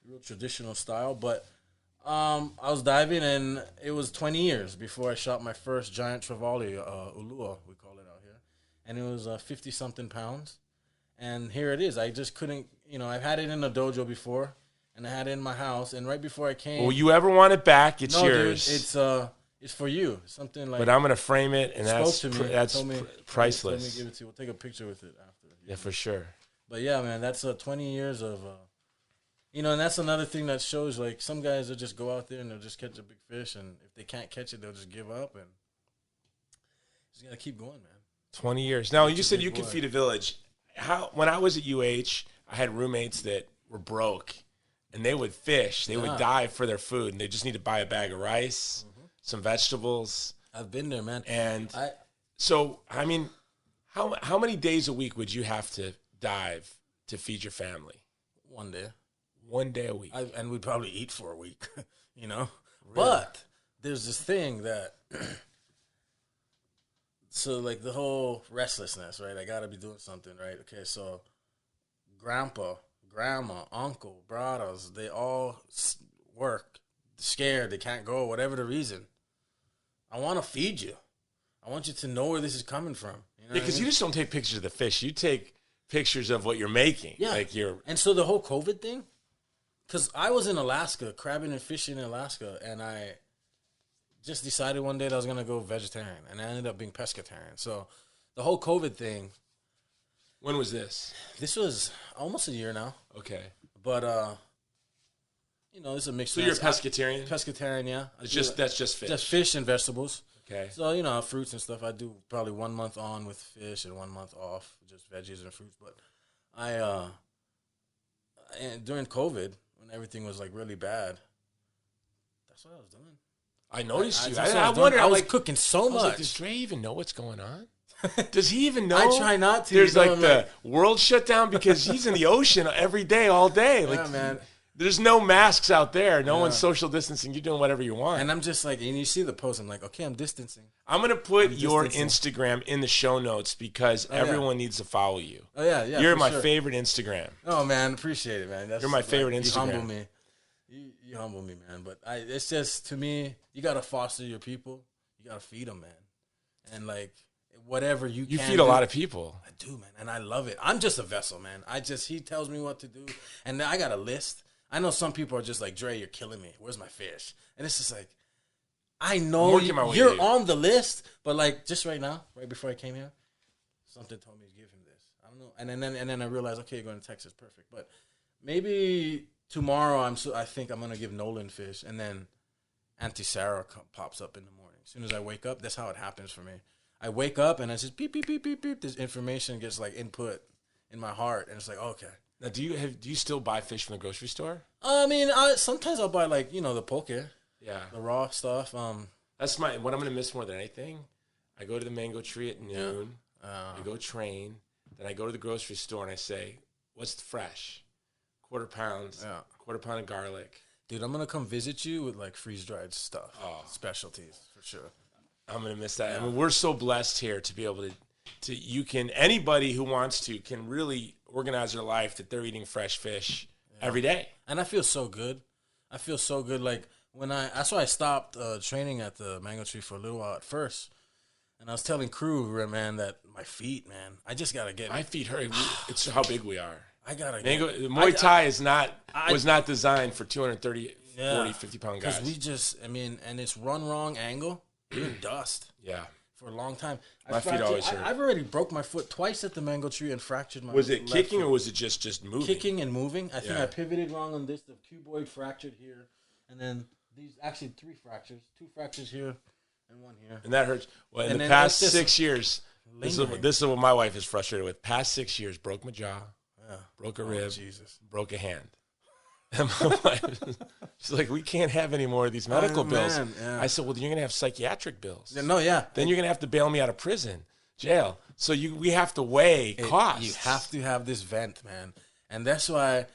Real traditional style, but I was diving, and it was 20 years before I shot my first giant trevally, ulua, we call it out here. And it was 50-something pounds. And here it is. I just couldn't, you know, I've had it in the dojo before, and I had it in my house. And right before I came. Well, you ever want it back, it's yours. Dude, it's for you. Something like. But I'm going to frame it, and that's priceless. Let me give it to you. We'll take a picture with it after. Yeah, for sure. But yeah, man, that's 20 years of. You know, and that's another thing that shows, like, some guys will just go out there and they'll just catch a big fish, and if they can't catch it, they'll just give up, and just got to keep going, man. 20 years. Now, you said you could feed a village. When I was at UH, I had roommates that were broke, and they would fish. They would dive for their food, and they just need to buy a bag of rice, some vegetables. I've been there, man. And so, I mean, how many days a week would you have to dive to feed your family? One day. 1 day a week. And we'd probably eat for a week, you know? Really? But there's this thing that, so like the whole restlessness, right? I got to be doing something, right? Okay, so grandpa, grandma, uncle, brothers, they all work, scared, they can't go, whatever the reason. I want to feed you. I want you to know where this is coming from. You know because you just don't take pictures of the fish. You take pictures of what you're making. Yeah. Like and so the whole COVID thing, because I was in Alaska, crabbing and fishing in Alaska, and I just decided one day that I was going to go vegetarian, and I ended up being pescatarian. So the whole COVID thing. When was this? This was almost a year now. Okay. But, you know, it's a mix. So you're a pescatarian? Pescatarian, yeah. That's just fish? Just fish and vegetables. Okay. So, you know, fruits and stuff. I do probably 1 month on with fish and 1 month off, just veggies and fruits. But and during COVID, when everything was like really bad, that's what I was doing. I noticed you. I wonder. I was cooking so much. Like, does Dre even know what's going on? Does he even know? I try not to. There's like the world shut down because he's in the ocean every day, all day. Like, yeah, man. There's no masks out there. No one's social distancing. You're doing whatever you want. And I'm just like, and you see the post, I'm like, okay, I'm distancing. I'm going to put your Instagram in the show notes because everyone needs to follow you. Oh, yeah, yeah. You're my favorite Instagram. Oh, man, appreciate it, man. You're my favorite Instagram. You humble me. You humble me, man. But it's just, to me, you got to foster your people. You got to feed them, man. And, like, whatever you can You feed a lot of people. I do, man, and I love it. I'm just a vessel, man. He tells me what to do, and I got a list. I know some people are just like, Dre, you're killing me. Where's my fish? And it's just like, I know you're on the list, but like just right now, right before I came here, something told me to give him this. I don't know. And then I realized, okay, you're going to Texas, perfect. But maybe tomorrow I think I'm going to give Nolan fish, and then Auntie Sarah pops up in the morning. As soon as I wake up, that's how it happens for me. I wake up and I just beep, beep, beep, beep, beep. This information gets like input in my heart, and it's like, okay. Now, do you still buy fish from the grocery store? I mean, sometimes I'll buy like the poke, Yeah, the raw stuff. that's what I'm gonna miss more than anything. I go to the mango tree at noon. I go train. Then I go to the grocery store and I say, "What's fresh? Quarter pound of garlic." Dude, I'm gonna come visit you with like freeze dried stuff, specialties for sure. I'm gonna miss that. I mean, we're so blessed here to be able to. Anybody who wants to can really organize their life that they're eating fresh fish every day. And I feel so good. Like that's why I stopped training at the mango tree for a little while at first. And I was telling crew, man, that my feet, man, I just gotta get my feet hurt. It's how big we are. I gotta Muay Thai was not designed for 230, 40, 50 pound guys. Because and it's run wrong angle, you're in dust. Yeah. For a long time. My feet always hurt. I've already broke my foot twice at the mango tree and fractured my Was it kicking foot. or was it just moving? Kicking and moving. I think I pivoted wrong on this. The cuboid fractured here. And then these, actually 3 fractures. 2 fractures here and 1 here. And that hurts. Well, in the past 6 years, this is what my wife is frustrated with. Past 6 years, broke my jaw, broke a rib, broke a hand. And my wife, she's like, we can't have any more of these medical bills. I said, well, then you're going to have psychiatric bills. Then you're going to have to bail me out of prison, jail. So we have to weigh costs. You have to have this vent, man. And that's why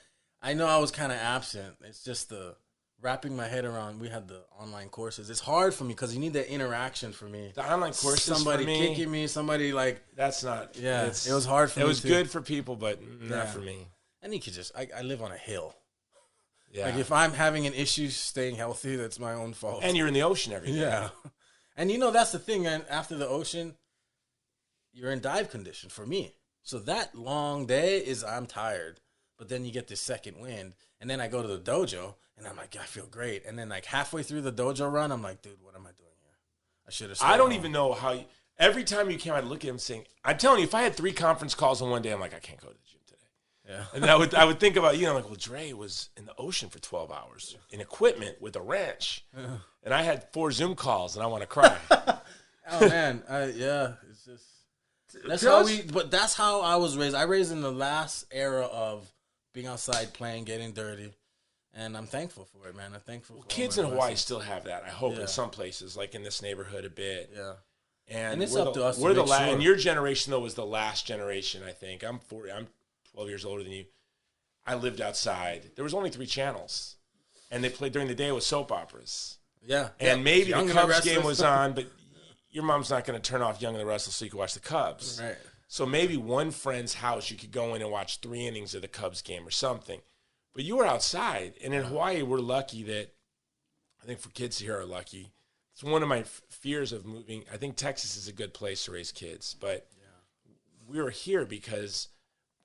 I know I was kind of absent. It's just the wrapping my head around. We had the online courses. It's hard for me because you need that interaction for me. The online courses somebody for me, kicking me, somebody like. That's not. Yeah, it was hard for me. It was good for people, but not for me. And you could just, I live on a hill. Yeah. Like if I'm having an issue staying healthy, that's my own fault. And you're in the ocean every day. Yeah. And that's the thing, man. After the ocean, you're in dive condition for me. So that long day I'm tired. But then you get this second wind. And then I go to the dojo and I'm like, I feel great. And then like halfway through the dojo run, I'm like, dude, what am I doing here? I should have I don't even know how every time you came, I'd look at him saying, I'm telling you, if I had 3 conference calls in one day, I'm like, I can't go to the gym today. Yeah. And then I would think about I'm like, well, Dre was in the ocean for 12 hours in equipment with a wrench. And I had 4 Zoom calls and I want to cry. Oh man. It's just, that's how I was raised. I raised in the last era of being outside playing, getting dirty. And I'm thankful for it, man. I'm thankful for kids in Hawaii still have that. I hope in some places, like in this neighborhood a bit. Yeah. And it's up to us we're to the and your generation though was the last generation, I think. I'm 12 years older than you. I lived outside. There was only 3 channels. And they played during the day with soap operas. Yeah. And maybe the Cubs game was on, but your mom's not going to turn off Young and the Restless so you can watch the Cubs. Right. So maybe one friend's house you could go in and watch 3 innings of the Cubs game or something. But you were outside. And in Hawaii, we're lucky that, I think for kids here are lucky. It's one of my fears of moving. I think Texas is a good place to raise kids. But we were here because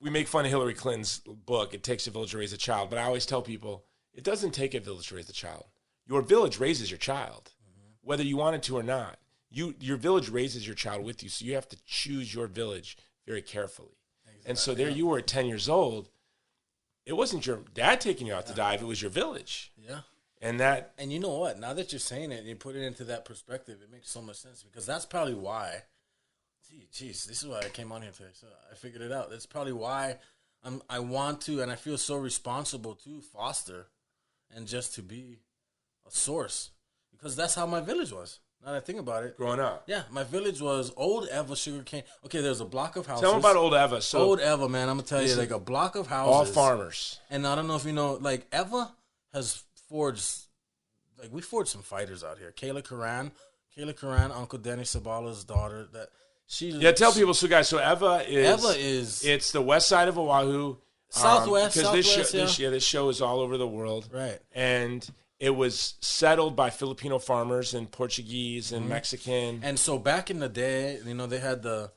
we make fun of Hillary Clinton's book, It Takes a Village to Raise a Child. But I always tell people, it doesn't take a village to raise a child. Your village raises your child, whether you want it to or not. Your village raises your child with you, so you have to choose your village very carefully. Exactly. And so there you were at 10 years old. It wasn't your dad taking you out to dive. It was your village. Yeah. And you know what? Now that you're saying it and you put it into that perspective, it makes so much sense because that's probably why. Geez, this is why I came on here today. So I figured it out. That's probably why I want to, and I feel so responsible to foster and just to be a source because that's how my village was. Now that I think about it. Growing up. Yeah, my village was Old Eva sugarcane. Okay, there's a block of houses. Tell them about Old Eva. So Old Eva, man, I'm going to tell you, like a block of houses. All farmers. And I don't know if you know, like Eva has forged, like we forged some fighters out here. Kayla Karan, Uncle Denny Sabala's daughter. Tell people, so guys, so Eva is, it's the west side of Oahu. Southwest, this show is all over the world. Right. And it was settled by Filipino farmers and Portuguese and Mexican. And so back in the day, they had the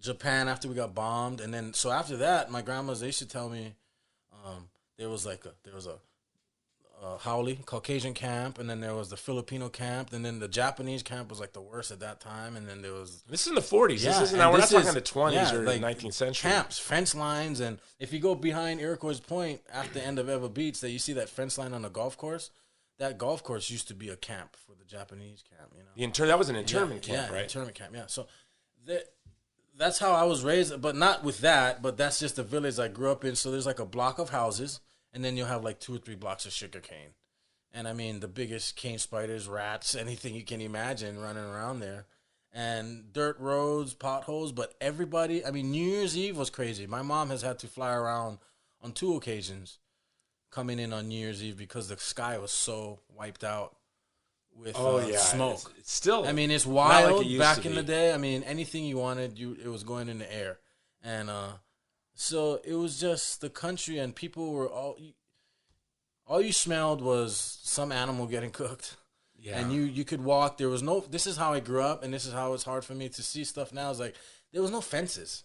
Japan after we got bombed. And then, so after that, my grandmas, they used to tell me there was a Haole, Caucasian camp, and then there was the Filipino camp, and then the Japanese camp was like the worst at that time, and then there was... This is in the 40s. Yeah, we're not talking the 20s or like 19th century. Camps, fence lines, and if you go behind Iroquois Point at the end of Eva Beach, you see that fence line on the golf course. That golf course used to be a camp for the Japanese camp, That was an internment camp, right? Internment camp, yeah. So that's how I was raised, but not with that. But that's just the village I grew up in. So there's like a block of houses, and then you'll have like 2 or 3 blocks of sugar cane. And I mean, the biggest cane spiders, rats, anything you can imagine running around there. And dirt roads, potholes, but everybody, I mean, New Year's Eve was crazy. My mom has had to fly around on 2 occasions coming in on New Year's Eve because the sky was so wiped out with smoke. It's still, I mean, it's wild like it back in the day. I mean, anything you wanted, it was going in the air. And so it was just the country, and people were all you smelled was some animal getting cooked. Yeah. And you could walk. There was no, this is how I grew up, and this is how it's hard for me to see stuff now. It's like, there was no fences.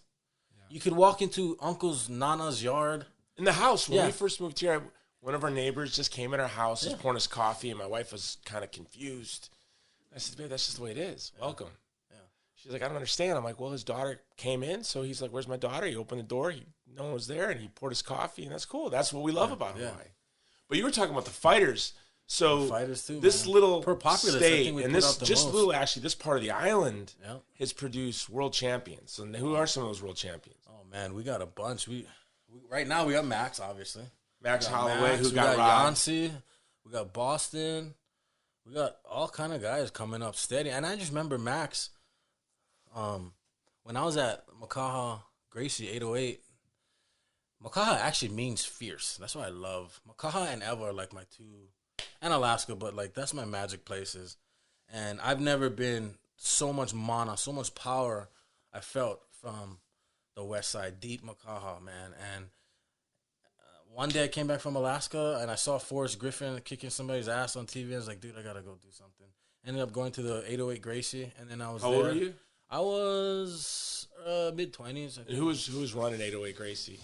Yeah. You could walk into Uncle's Nana's yard. In the house, when we first moved here, one of our neighbors just came in our house, was pouring us coffee, and my wife was kind of confused. I said, babe, that's just the way it is. Welcome. Yeah. She's like, I don't understand. I'm like, well, his daughter came in, so he's like, where's my daughter? He opened the door. No one was there, and he poured his coffee, and that's cool. That's what we love about Hawaii. But you were talking about the fighters. So fighters too, this little populace, state and this part of the island has produced world champions. And who are some of those world champions? Oh man, we got a bunch. We right now we got Max, obviously. Max Holloway, who got robbed. Yancey, we got Boston. We got all kind of guys coming up steady. And I just remember Max, when I was at Makaha Gracie 808. Makaha actually means fierce. That's what I love. Makaha and Eva are like my 2, and Alaska, but like that's my magic places. And I've never been so much mana, so much power I felt from the west side, deep Makaha, man. And one day I came back from Alaska and I saw Forrest Griffin kicking somebody's ass on TV. I was like, dude, I gotta go do something. Ended up going to the 808 Gracie, and then I was How old were you? I was mid-20s. Who was running 808 Gracie?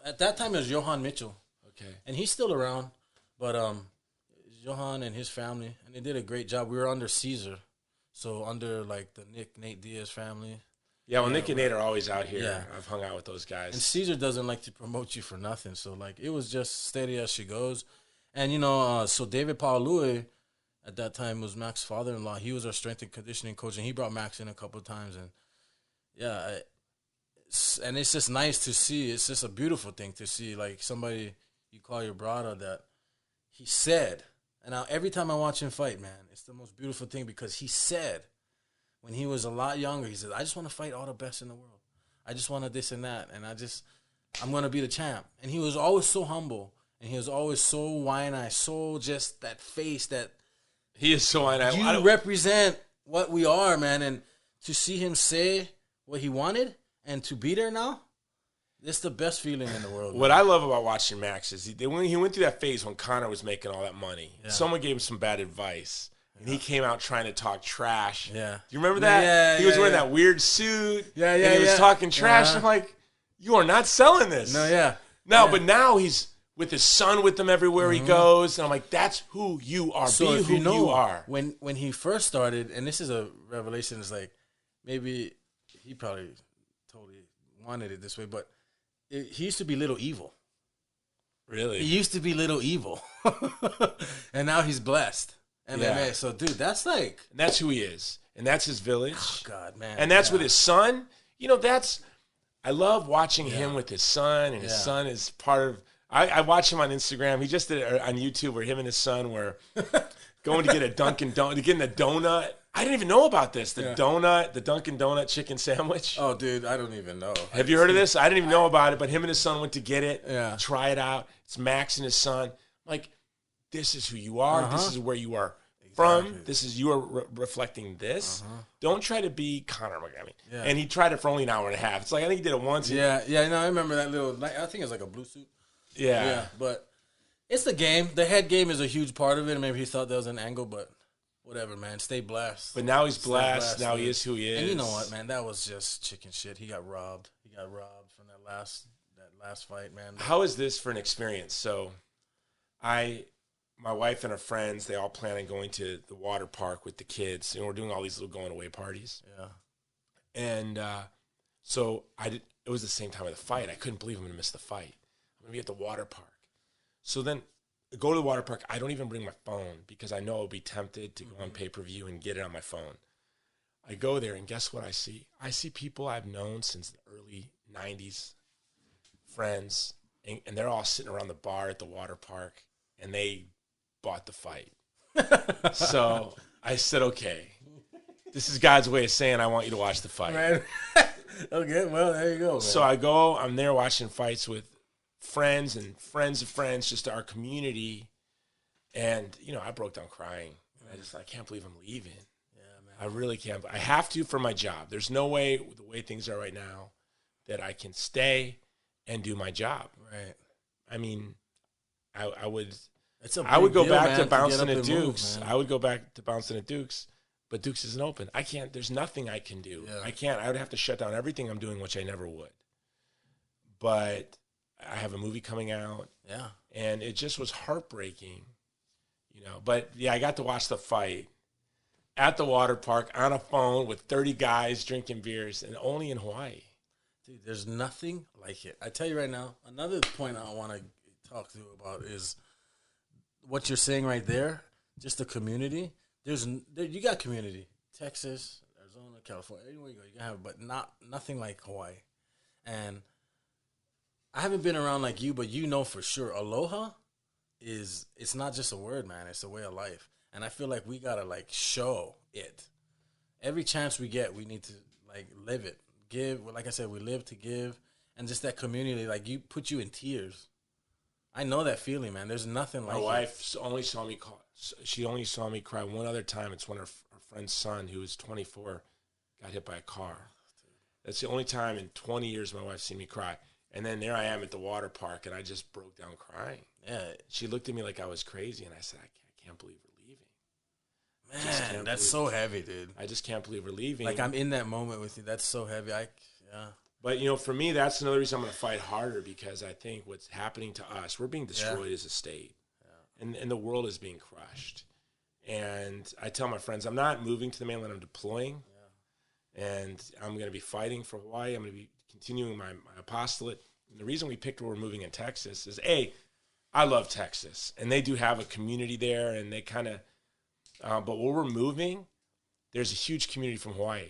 At that time it was Johan Mitchell. Okay. And he's still around, but Johan and his family, and they did a great job. We were under Caesar, so under like the Nate Diaz family. Yeah, well, Nick and Nate are always out here. Yeah. I've hung out with those guys. And Caesar doesn't like to promote you for nothing, so like it was just steady as she goes. And you know, so David Paolui at that time was Max's father-in-law. He was our strength and conditioning coach, and he brought Max in a couple of times. And yeah, and it's just nice to see. It's just a beautiful thing to see, like somebody you call your brother that he said. And now every time I watch him fight, man, it's the most beautiful thing because he said when he was a lot younger, he said, I just want to fight all the best in the world. I just want to this and that, and I'm going to be the champ. And he was always so humble, and he was always so wide-eyed, so just that face that he is so wide-eyed. You represent what we are, man, and to see him say what he wanted and to be there now, it's the best feeling in the world. What I love about watching Max is when he went through that phase when Conor was making all that money, someone gave him some bad advice, and he came out trying to talk trash. Yeah. Do you remember that? Yeah, he was wearing that weird suit. Yeah, and he was talking trash. I'm like, you are not selling this. But now he's with his son with him everywhere he goes. And I'm like, that's who you are. So be who you are. When he first started, and this is a revelation, it's like maybe he probably totally wanted it this way, but he used to be Little Evil. Really? He used to be Little Evil. And now he's blessed. MMA. So, dude, that's like... And that's who he is. And that's his village. Oh, God, man. And that's with his son. You know, I love watching him with his son, and his son is part of... I watch him on Instagram. He just did it on YouTube where him and his son were going to get a Dunkin' Donut, getting a donut. I didn't even know about this. The Dunkin' Donut chicken sandwich. Oh, dude, I don't even know. Have you heard of this? I didn't even know about it, but him and his son went to get it, try it out. It's Max and his son. Like, this is who you are. This is where you are from. This is you are reflecting this. Don't try to be Conor McGregor. And he tried it for only an hour and a half. It's like, I think he did it once. No, I remember that little, I think it was like a blue suit. Yeah, but it's the game. The head game is a huge part of it. Maybe he thought that was an angle, but whatever, man. Stay blessed. But now he's blessed. Now he is who he is. And you know what, man? That was just chicken shit. He got robbed. He got robbed from that last fight, man. How is this for an experience? So, my wife and her friends, they all plan on going to the water park with the kids. And we're doing all these little going away parties. Yeah. And so it was the same time of the fight. I couldn't believe I'm going to miss the fight. I'm going to be at the water park. So then I go to the water park. I don't even bring my phone because I know I'll be tempted to go on pay-per-view and get it on my phone. I go there, and guess what I see? I see people I've known since the early 90s, friends, and they're all sitting around the bar at the water park, and they bought the fight. So I said, okay, this is God's way of saying I want you to watch the fight. Right. Okay, well, there you go, man. So I'm there watching fights with friends and friends of friends, just our community. And, I broke down crying. I can't believe I'm leaving. Yeah, man. I really can't. I have to for my job. There's no way, the way things are right now, that I can stay and do my job. Right. I mean, I would deal, go back man, to bouncing get up at and move, Duke's. man. I would go back to bouncing at Duke's, but Duke's isn't open. I can't. There's nothing I can do. Yeah. I can't. I would have to shut down everything I'm doing, which I never would. But I have a movie coming out. Yeah. And it just was heartbreaking, But, yeah, I got to watch the fight at the water park on a phone with 30 guys drinking beers, and only in Hawaii. Dude, there's nothing like it. I tell you right now, another point I want to talk to you about is what you're saying right there, just the community. You got community. Texas, Arizona, California, anywhere you go, you can have it, but nothing like Hawaii. And I haven't been around like you, but for sure, aloha it's not just a word, man. It's a way of life. And I feel like we got to, show it. Every chance we get, we need to, live it. Give, like I said, we live to give. And just that community, put you in tears. I know that feeling, man. There's nothing like it. My wife only saw me cry. She only saw me cry one other time. It's when her friend's son, who was 24, got hit by a car. That's the only time in 20 years my wife's seen me cry. And then there I am at the water park, and I just broke down crying. Yeah. She looked at me like I was crazy, and I said, I can't believe we're leaving. Man, that's so heavy, dude. I just can't believe we're leaving. I'm in that moment with you. That's so heavy. Yeah. But, for me, that's another reason I'm going to fight harder, because I think what's happening to us, we're being destroyed as a state. Yeah. And the world is being crushed. And I tell my friends, I'm not moving to the mainland, I'm deploying. Yeah. And I'm going to be fighting for Hawaii. I'm going to be continuing my apostolate. And the reason we picked where we're moving in Texas is, I love Texas. And they do have a community there, and they kind of, but where we're moving, there's a huge community from Hawaii.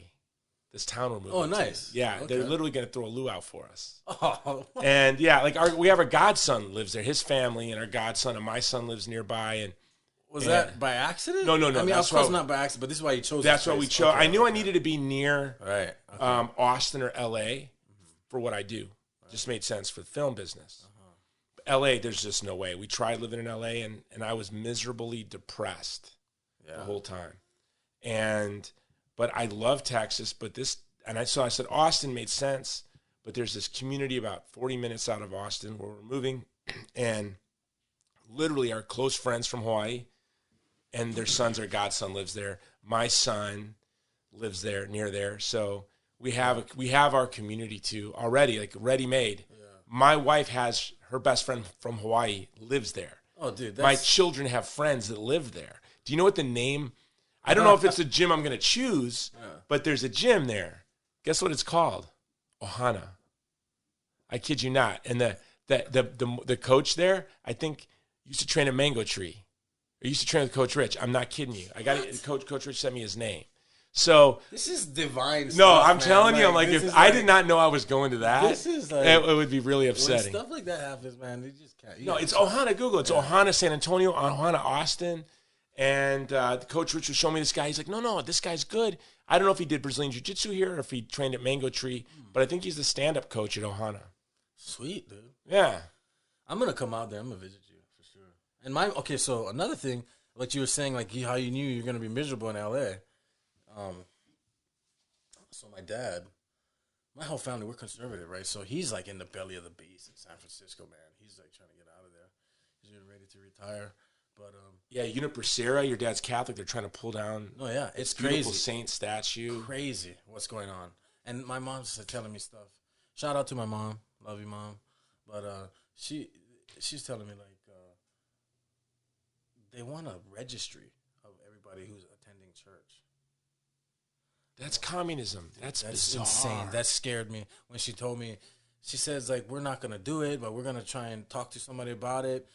This town we're moving to. Oh, nice. Yeah, okay. They're literally going to throw a luau for us. Oh. And, yeah, we have our godson lives there, his family, and our godson and my son lives nearby. And was that by accident? No. I mean, of course not by accident, but this is why you chose That's why we chose. Okay, I knew I needed to be near right. Okay. Austin or L.A. for what I do. Right. Just made sense for the film business. L.A., there's just no way. We tried living in L.A., and I was miserably depressed the whole time. But I love Texas, so I said Austin made sense, but there's this community about 40 minutes out of Austin where we're moving, and literally our close friends from Hawaii and their sons, our godson lives there. My son lives there, near there. So we have our community too already, ready-made. Yeah. My wife has her best friend from Hawaii lives there. Oh, dude. My children have friends that live there. Do you know what the name? I don't know if it's a gym I'm going to choose, but there's a gym there. Guess what it's called? Ohana. I kid you not. And the coach there, I think, used to train at Mango Tree. Or used to train with Coach Rich. I'm not kidding you. Coach Rich sent me his name. So this is divine stuff. No, I'm man. telling you, if I did not know I was going to that, this is it would be really upsetting. When stuff like that happens, man, you just can't. It's Ohana. Google. It's Ohana San Antonio, Ohana Austin. And Coach Rich was showing me this guy. He's like, no, this guy's good. I don't know if he did Brazilian Jiu-Jitsu here or if he trained at Mango Tree, but I think he's the stand-up coach at Ohana. Sweet, dude. Yeah. I'm going to come out there. I'm going to visit you for sure. And so another thing, like you were saying, how you knew you were going to be miserable in L.A. So my dad, my whole family, we're conservative, right? So he's in the belly of the beast in San Francisco, man. He's trying to get out of there. He's getting ready to retire. But yeah, Uniprocera, your dad's Catholic. They're trying to pull down. Oh yeah, it's beautiful crazy. Saint statue. Crazy, what's going on? And my mom's telling me stuff. Shout out to my mom, love you, mom. But she's telling me they want a registry of everybody who's attending church. That's communism. That's bizarre. Insane. That scared me when she told me. She says we're not gonna do it, but we're gonna try and talk to somebody about it.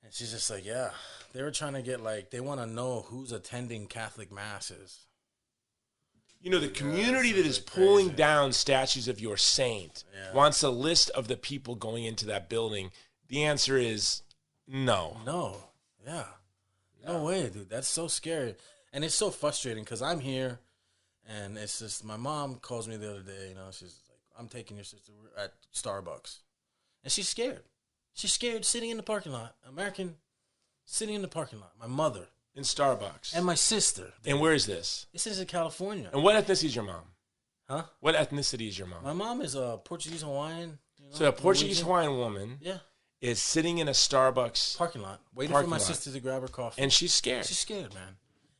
And she's just yeah, they were trying to get they want to know who's attending Catholic masses. the community that is pulling down statues of your saint wants a list of the people going into that building. The answer is no. No. Yeah. No way, dude. That's so scary. And it's so frustrating because I'm here and it's just my mom calls me the other day, she's like, I'm taking your sister at Starbucks. And she's scared. She's scared sitting in the parking lot. American sitting in the parking lot. My mother. In Starbucks. And my sister. And where is this? This is in California. And what ethnicity is your mom? Huh? What ethnicity is your mom? My mom is a Portuguese Hawaiian. So a Portuguese Hawaiian woman is sitting in a Starbucks parking lot, waiting for my sister to grab her coffee. And she's scared. She's scared, man.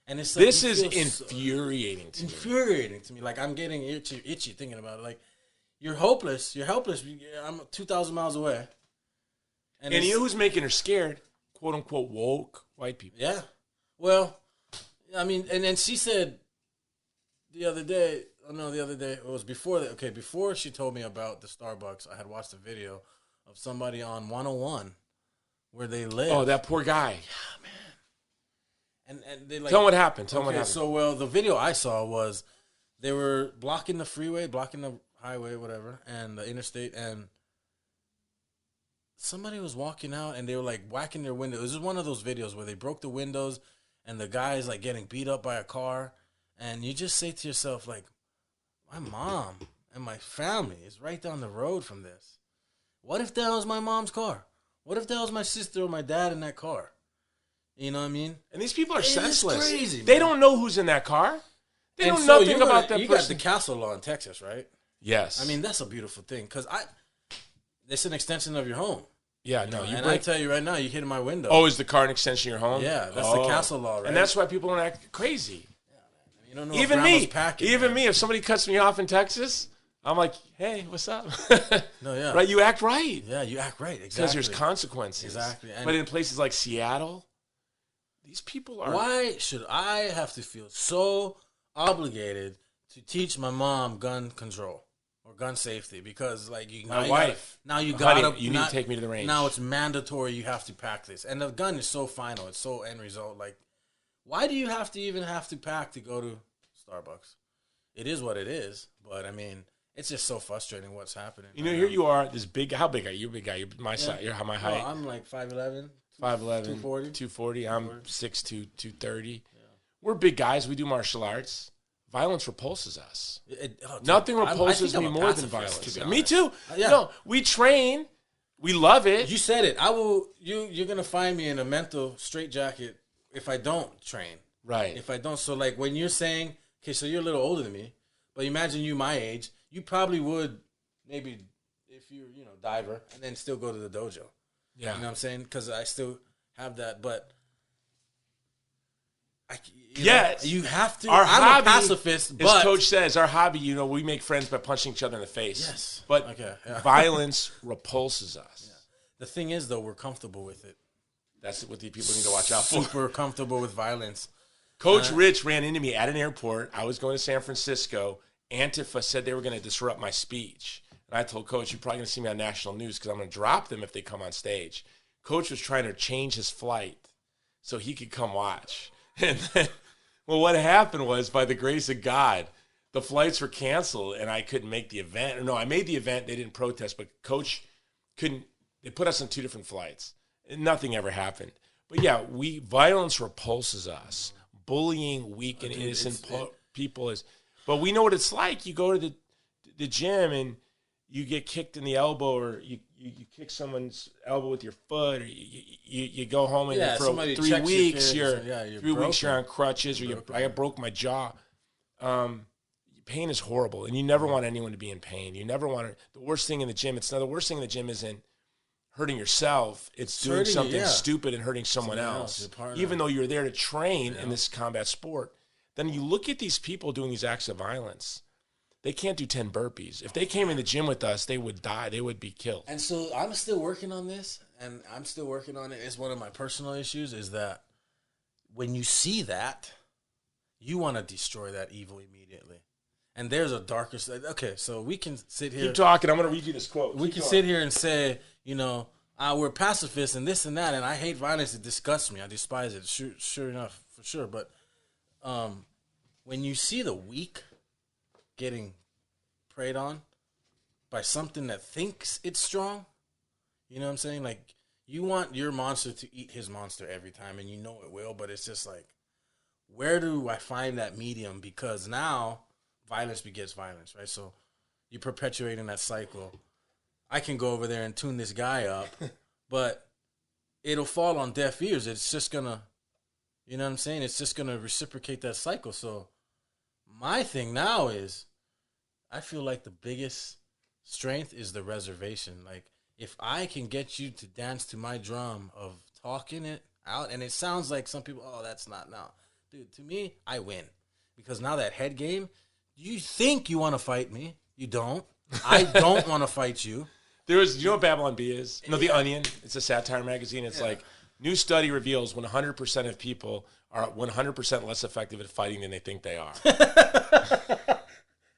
And it's like, this is infuriating to me. Infuriating to me. Like, I'm getting itchy thinking about it. Like, you're hopeless. You're helpless. I'm 2,000 miles away. And you know who's making her scared? Quote unquote woke white people. Yeah. Well, I mean, and then she said the other day, it was before that. Okay, before she told me about the Starbucks, I had watched a video of somebody on 101 where they live. Oh, that poor guy. Yeah, man. And they like. Tell them what happened. Tell them what happened. So, the video I saw was they were blocking the freeway, blocking the highway, whatever, and the interstate, and somebody was walking out and they were like whacking their windows. This is one of those videos where they broke the windows and the guy is like getting beat up by a car. And you just say to yourself, like, my mom and my family is right down the road from this. What if that was my mom's car? What if that was my sister or my dad in that car? You know what I mean? And these people are senseless. It's crazy, they don't know who's in that car. They know so nothing about that person. You got the castle law in Texas, right? Yes. I mean, that's a beautiful thing because it's an extension of your home. Yeah, no. I tell you right now, you hit my window. Oh, is the car an extension of your home? Yeah, that's the castle law, right? And that's why people don't act crazy. Yeah, man. You don't know even me. Packing, even me. If somebody cuts me off in Texas, I'm like, hey, what's up? No, yeah. Right? You act right. Yeah, you act right. Exactly. Because there's consequences. Exactly. But in places like Seattle, these people are. Why should I have to feel so obligated to teach my mom gun control or gun safety? Because my wife. You need to take me to the range. Now it's mandatory. You have to pack this, and the gun is so final. It's so end result. Like, why do you have to pack to go to Starbucks? It is what it is. But I mean, it's just so frustrating what's happening. Here you are, this big. How big are you? You're big guy. You're my size. You're my height. I'm like 5'11". 5'11", 240. I'm 6'2", 230. Yeah. We're big guys. We do martial arts. Violence repulses us. Nothing repulses me more than violence. Me too. Yeah. No, we train. We love it. You said it. I will. You're gonna find me in a mental straitjacket if I don't train. Right. If I don't. So like when you're saying, okay, so you're a little older than me, but imagine you my age, you probably would maybe if you're diver and then still go to the dojo. Yeah. You know what I'm saying? Because I still have that, but. You have to. I'm a pacifist, but as Coach says, our hobby, we make friends by punching each other in the face. Yes, but violence repulses us. Yeah. The thing is, though, we're comfortable with it. That's what the people need to watch out for. Super comfortable with violence. Coach Rich ran into me at an airport. I was going to San Francisco. Antifa said they were going to disrupt my speech, and I told Coach, "You're probably going to see me on national news because I'm going to drop them if they come on stage." Coach was trying to change his flight so he could come watch. And then, well, what happened was, by the grace of God, the flights were canceled, and I couldn't make the event. No, I made the event. They didn't protest, but Coach couldn't. They put us on 2 different flights, and nothing ever happened. But yeah, violence repulses us. Bullying weak and innocent people is. But we know what it's like. You go to the gym and you get kicked in the elbow, or you kick someone's elbow with your foot, or you go home and for 3 weeks you're 3 weeks you're on crutches, or I broke my jaw. Pain is horrible, and you never want anyone to be in pain. You never want the worst thing in the gym. The worst thing in the gym isn't hurting yourself. It's doing something stupid and hurting someone else. Even though you're there to train in this combat sport, then you look at these people doing these acts of violence. They can't do 10 burpees. If they came in the gym with us, they would die. They would be killed. And so I'm still working on this, and I'm still working on it. It's one of my personal issues is that when you see that, you want to destroy that evil immediately. And there's a darker side. Okay, so we can sit here. Keep talking. I'm going to read you this quote. We can sit here and say, we're pacifists and this and that, and I hate violence. It disgusts me. I despise it. Sure enough, for sure. But when you see the weak getting preyed on by something that thinks it's strong. You know what I'm saying? Like, you want your monster to eat his monster every time, and you know it will, but it's just like, where do I find that medium? Because now violence begets violence, right? So you're perpetuating that cycle. I can go over there and tune this guy up, but it'll fall on deaf ears. It's just going to, you know what I'm saying? It's just going to reciprocate that cycle. So my thing now is, I feel like the biggest strength is the reservation. Like, if I can get you to dance to my drum of talking it out, and it sounds like some people, oh, that's not now. Dude, to me, I win. Because now that head game, you think you want to fight me. You don't. I don't want to fight you. You know what Babylon Bee is? No, The Onion. It's a satire magazine. It's like, new study reveals 100% of people are 100% less effective at fighting than they think they are.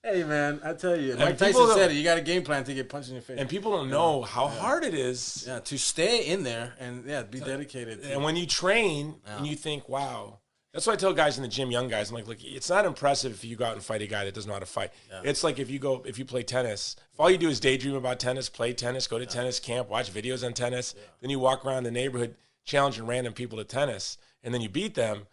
Hey, man, I tell you. Mike Tyson said it. You got a game plan to get punched in your face. And people don't know how hard it is. Yeah, to stay in there and, be dedicated. And when you train and you think, wow. That's why I tell guys in the gym, young guys, I'm like, look, it's not impressive if you go out and fight a guy that doesn't know how to fight. Yeah. It's like if you play tennis, if all you do is daydream about tennis, play tennis, go to tennis camp, watch videos on tennis, then you walk around the neighborhood challenging random people to tennis, and then you beat them,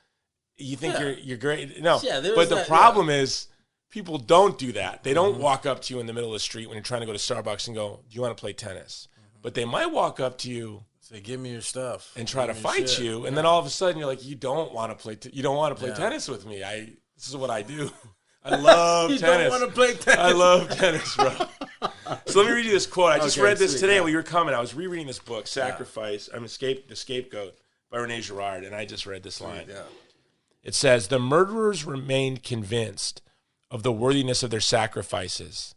you think you're great. No, but the problem is people don't do that. They don't walk up to you in the middle of the street when you're trying to go to Starbucks and go, do you want to play tennis? But they might walk up to you, say, give me your stuff, and try to fight you, and then all of a sudden you're like, you don't want to play tennis with me. This is what I do. I love tennis. You don't want to play tennis. I love tennis, bro. So let me read you this quote. I just read this today when you were coming. I was rereading this book, Sacrifice. The Scapegoat by Rene Girard, and I just read this line. Yeah. It says, the murderers remained convinced of the worthiness of their sacrifices.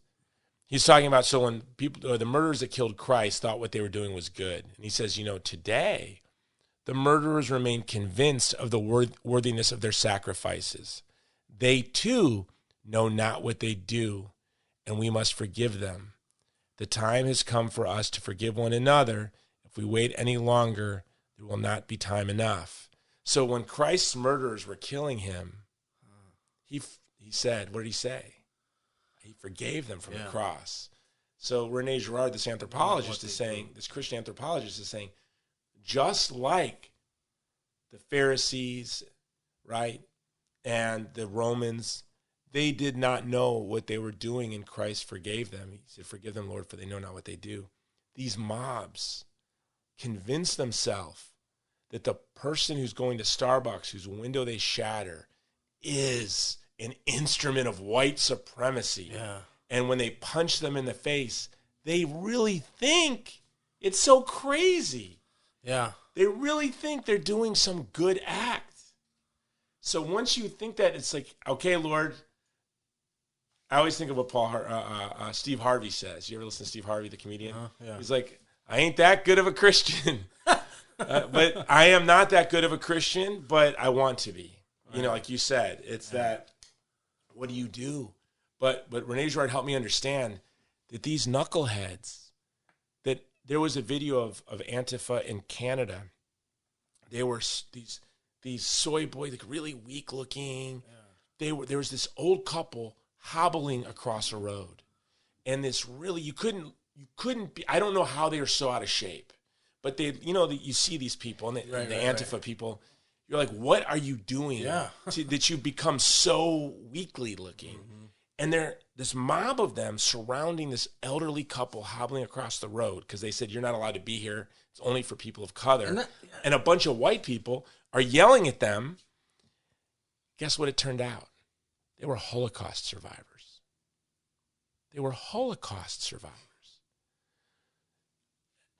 He's talking about, so when the murderers that killed Christ thought what they were doing was good. And he says, today, the murderers remain convinced of the worthiness of their sacrifices. They too know not what they do, and we must forgive them. The time has come for us to forgive one another. If we wait any longer, there will not be time enough. So when Christ's murderers were killing him, he said, what did he say? He forgave them from the cross. So Rene Girard, this anthropologist, this Christian anthropologist is saying, just like the Pharisees, right, and the Romans, they did not know what they were doing, and Christ forgave them. He said, forgive them, Lord, for they know not what they do. These mobs convince themselves that the person who's going to Starbucks, whose window they shatter, is an instrument of white supremacy. Yeah. And when they punch them in the face, they really think it's so crazy. Yeah. They really think they're doing some good act. So once you think that, it's like, okay, Lord, I always think of what Steve Harvey says. You ever listen to Steve Harvey, the comedian? Yeah. He's like, I ain't that good of a Christian. But I am not that good of a Christian, but I want to be. Like you said, it's that, what do you do? But Rene Girard helped me understand that these knuckleheads, that there was a video of Antifa in Canada. They were these soy boys, like really weak looking. Yeah. There was this old couple hobbling across a road. And this really, you couldn't be, I don't know how they are so out of shape. But you see these people, and the Antifa people, you're like, what are you doing that you become so weakly looking? Mm-hmm. And this mob of them surrounding this elderly couple hobbling across the road because they said, you're not allowed to be here. It's only for people of color. And a bunch of white people are yelling at them. Guess what it turned out? They were Holocaust survivors.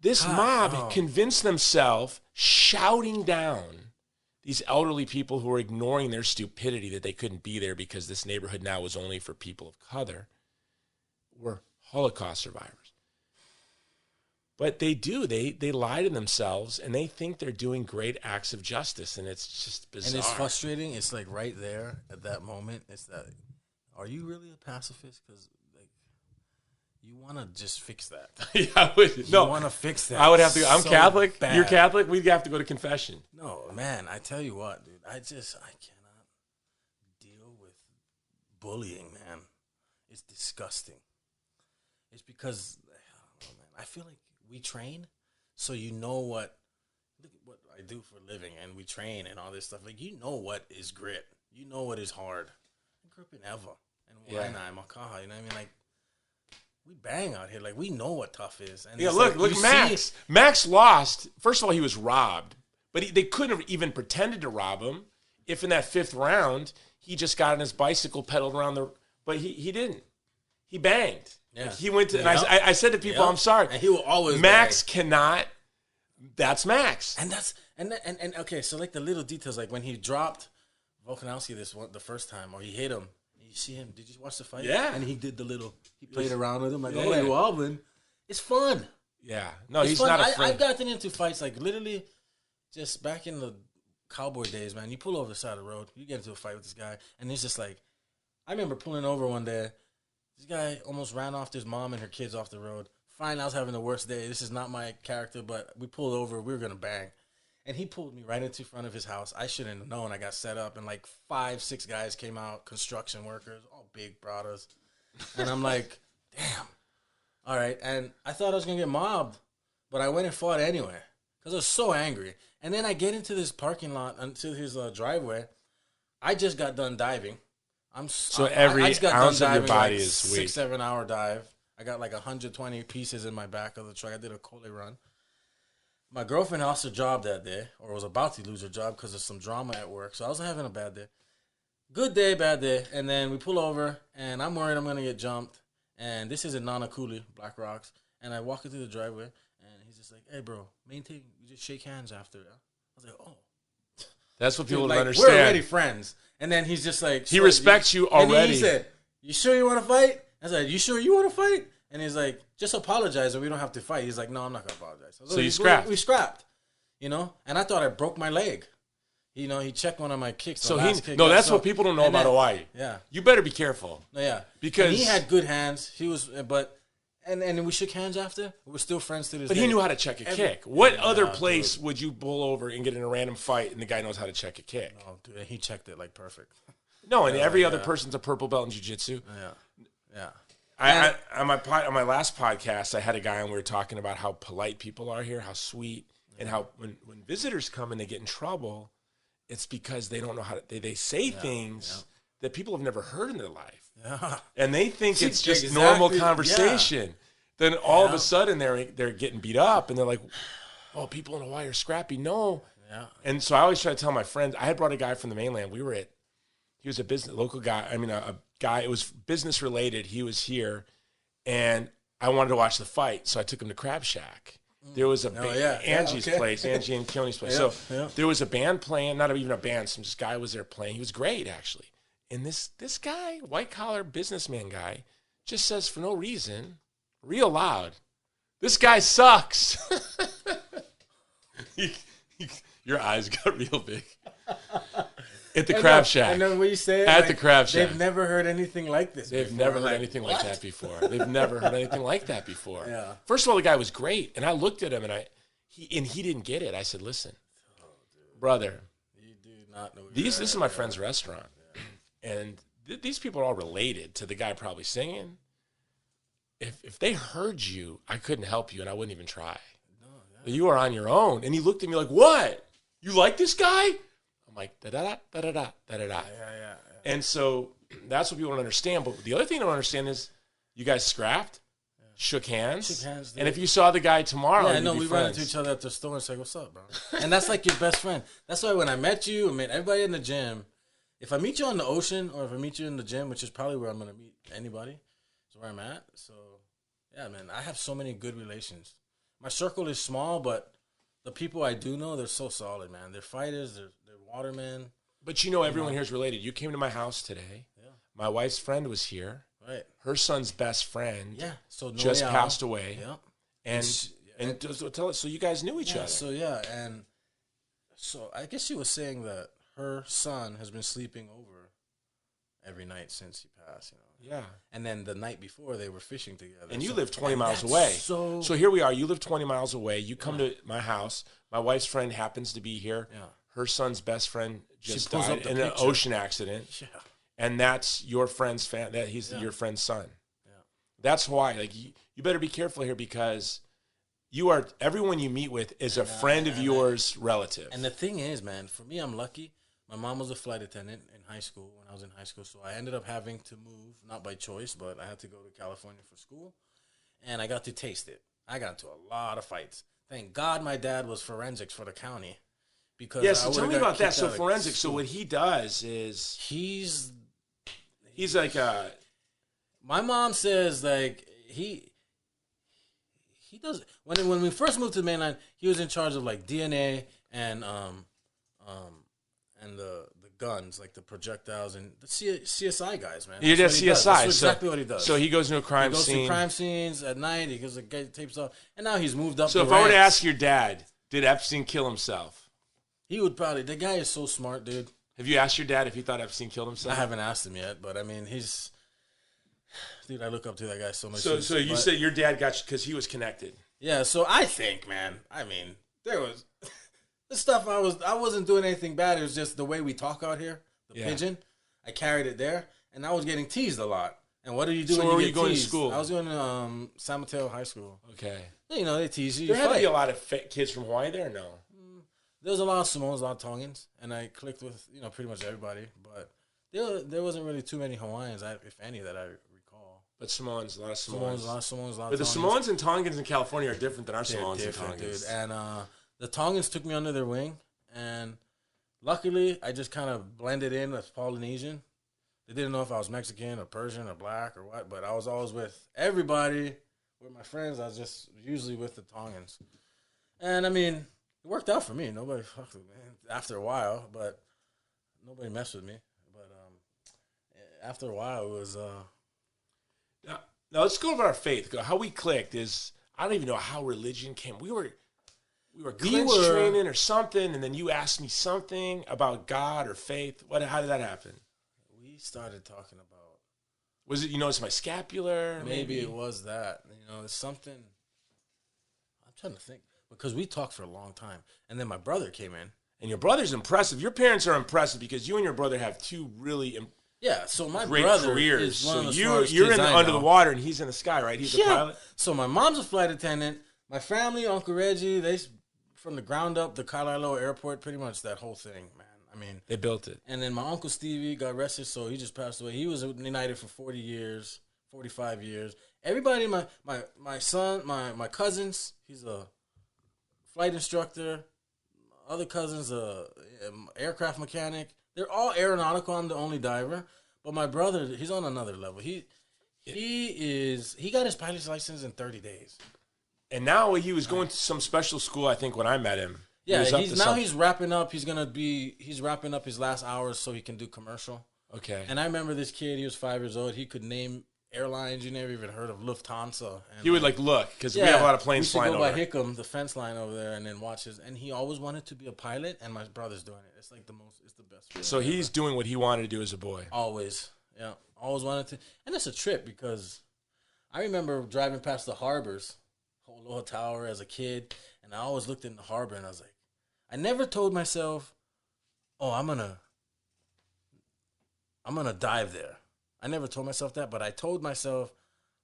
This mob convinced themselves, shouting down these elderly people who were ignoring their stupidity that they couldn't be there because this neighborhood now was only for people of color, were Holocaust survivors. But they lie to themselves, and they think they're doing great acts of justice, and it's just bizarre. And it's frustrating. It's like right there at that moment. It's that, are you really a pacifist? Because you want to just fix that. You want to fix that. I would have to. I'm so Catholic. Bad. You're Catholic. We'd have to go to confession. No, man. I tell you what, dude. I cannot deal with bullying, man. is disgusting. It's because, I don't know, man, I feel like we train, so you know what. Look at what I do for a living, and we train and all this stuff. Like, you know what is grit. You know what is hard. I grew up in Eva and Waianae, Makaha. You know what I mean? Like, we bang out here. Like, we know what tough is. And look Max. Max lost. First of all, he was robbed. But they couldn't have even pretended to rob him if in that 5th round he just got on his bicycle, pedaled around the... But he didn't. He banged. Yeah. Like he went to... And I said to people, I'm sorry. And he will always Max cannot... That's Max. And that's... And okay, so like the little details, like when he dropped Volkanovski the first time, or he hit him, you see him, did you watch the fight? Yeah. And he did the little... He played around with him, like, oh, you're wobbling. It's fun. Yeah. No, it's he's fun. not afraid. I've gotten into fights, like, literally... Just back in the cowboy days, man, you pull over the side of the road, you get into a fight with this guy, and it's just like, I remember pulling over one day, this guy almost ran off his mom and her kids off the road. Fine, I was having the worst day. This is not my character, but we pulled over, we were going to bang. And he pulled me right into front of his house. I shouldn't have known. I got set up, and like 5-6 guys came out, construction workers, all big brothers. And I'm like, damn. All right, and I thought I was going to get mobbed, but I went and fought anyway. Because I was so angry. And then I get into this parking lot, into his driveway. I just got done diving. Every I just got ounce done of your body like is weak. 6-7 hour dive. I got like 120 pieces in my back of the truck. I did a Cole run. My girlfriend lost her job that day, or was about to lose her job because of some drama at work. So I was having a bad day. Good day, bad day. And then we pull over, and I'm worried I'm going to get jumped. And this is in Nanakuli, Black Rocks. And I walk into the driveway. And he's just like, hey, bro, main thing, we just shake hands after. I was like, oh. That's what people don't like, understand. We're already friends. And then he's just like... He respects you already. And he said, you sure you want to fight? I said, you sure you want to fight? And he's like, just apologize or we don't have to fight. He's like, no, I'm not going to apologize. So you scrapped? We scrapped, you know? And I thought I broke my leg. You know, he checked one of my kicks. So that's what people don't know about Hawaii. Yeah. You better be careful. Yeah. Because... And he had good hands. He was... But... And we shook hands after. We're still friends to this day. But he knew how to check a kick. What other place would you pull over and get in a random fight and the guy knows how to check a kick? Oh, dude, he checked it like perfect. No, and every other person's a purple belt in jiu-jitsu. Yeah. Yeah. On my last podcast, I had a guy and we were talking about how polite people are here, how sweet, and how when visitors come and they get in trouble, it's because they don't know how to, they say things that people have never heard in their life. Yeah. And they think it's just normal conversation. Yeah. Then all of a sudden they're getting beat up and they're like, oh, people in Hawaii are scrappy. No. Yeah. And so I always try to tell my friends, I had brought a guy from the mainland. He was a local guy. I mean, a guy, it was business related. He was here and I wanted to watch the fight. So I took him to Crab Shack. There was Angie's place, Angie and Keone's place. There was a band playing, not even a band. Some guy was there playing. He was great, actually. And this guy, white-collar businessman guy, just says for no reason, real loud, this guy sucks. Your eyes got real big. At the Crab Shack. I know what you say. At the Crab Shack. They've never heard anything like this before. They've never heard anything like that before. They've never heard anything like that before. Yeah. First of all, the guy was great. And I looked at him, and he didn't get it. I said, listen, brother, you do not know this is my friend's restaurant. And these people are all related to the guy probably singing. If they heard you, I couldn't help you, and I wouldn't even try. No, you are on your own. And he looked at me like, what? You like this guy? I'm like, da-da-da, da-da-da, da-da-da. Yeah. And so that's what people don't understand. But the other thing they don't understand is you guys scrapped, shook hands. And if you saw the guy tomorrow, yeah, no, we ran into each other at the store and said, what's up, bro? And that's like your best friend. That's why when I met you, I met everybody in the gym. If I meet you on the ocean or if I meet you in the gym, which is probably where I'm going to meet anybody, is where I'm at. So, yeah, man, I have so many good relations. My circle is small, but the people I do know, they're so solid, man. They're fighters. They're watermen. But you know everyone here is related. You came to my house today. Yeah. My wife's friend was here. Right. Her son's best friend so just passed away. Yeah. And tell us, so you guys knew each other. So, and so I guess she was saying that her son has been sleeping over every night since he passed, you know. Yeah. And then the night before, they were fishing together. And you live 20 miles away. So here we are. You live 20 miles away. You come to my house. My wife's friend happens to be here. Yeah. Her son's best friend just died in an ocean accident. Yeah. and that's your friend's that he's your friend's son. Yeah. That's why, like, you better be careful here because everyone you meet with is a friend of yours, relative. And the thing is, man, for me, I'm lucky. My mom was a flight attendant in high school when I was in high school, so I ended up having to move, not by choice, but I had to go to California for school, and I got to taste it. I got into a lot of fights. Thank God my dad was forensics for the county. Because so tell me about that. So forensics, so what he does is... He's like a... My mom says, like, he does... When we first moved to the mainland, he was in charge of, like, DNA and the guns, like the projectiles and the CSI guys, man. He does CSI. That's exactly what he does. So he goes into a crime scene. He goes to crime scenes at night. He goes to get tapes off. And now he's moved up So if I were to ask your dad, did Epstein kill himself? He would probably. The guy is so smart, dude. Have you asked your dad if he thought Epstein killed himself? I haven't asked him yet, but I mean, he's... Dude, I look up to that guy so much. So you said your dad got you because he was connected. Yeah, so I think, man, I mean, there was... The stuff I wasn't doing anything bad. It was just the way we talk out here. The pigeon. I carried it there, and I was getting teased a lot. And what do you do when you get teased? So where were you going to school? I was going to San Mateo High School. Okay. You know, they tease you. There had to be a lot of kids from Hawaii there, or no? There was a lot of Samoans, a lot of Tongans, and I clicked with, pretty much everybody. But there wasn't really too many Hawaiians, if any, that I recall. But Samoans, a lot of Samoans. A lot of Samoans, a lot of But the Tongans. Samoans and Tongans in California are different than our They're Samoans different, and Tongans. Dude. And the Tongans took me under their wing, and luckily, I just kind of blended in with Polynesian. They didn't know if I was Mexican or Persian or black or what, but I was always with everybody. With my friends, I was just usually with the Tongans. And, I mean, it worked out for me. Nobody fucked with me after a while, but nobody messed with me. But after a while, it was... Now, let's go over our faith. How we clicked is... I don't even know how religion came. We were cleanse training or something, and then you asked me something about God or faith. How did that happen? We started talking about... Was it, it's my scapular? Maybe it was that. It's something... I'm trying to think. Because we talked for a long time. And then my brother came in. And your brother's impressive. Your parents are impressive because you and your brother have two really so my great brother careers. is one of the You're under the water and he's in the sky, right? He's a pilot? So my mom's a flight attendant. My family, Uncle Reggie, they... From the ground up, the Kalaeloa Airport, pretty much that whole thing, man. I mean... They built it. And then my Uncle Stevie got arrested, so he just passed away. He was in United for 40 years, 45 years. Everybody, my son, my cousins, he's a flight instructor. My other cousins, aircraft mechanic. They're all aeronautical. I'm the only diver. But my brother, he's on another level. He got his pilot's license in 30 days. And now he was going to some special school, I think, when I met him. Yeah, he's wrapping up. He's wrapping up his last hours so he can do commercial. Okay. And I remember this kid, he was 5 years old. He could name airlines you never even heard of, Lufthansa. And he would look, because we have a lot of planes flying over. We used to go by Hickam, the fence line over there, and then watch his. And he always wanted to be a pilot, and my brother's doing it. It's the best feeling. So he's doing what he wanted to do as a boy. Always. Yeah. Always wanted to. And it's a trip because I remember driving past the harbors, Ho'oloha Tower as a kid, and I always looked in the harbor and I was like, I never told myself, oh, I'm gonna dive there. I never told myself that, but I told myself,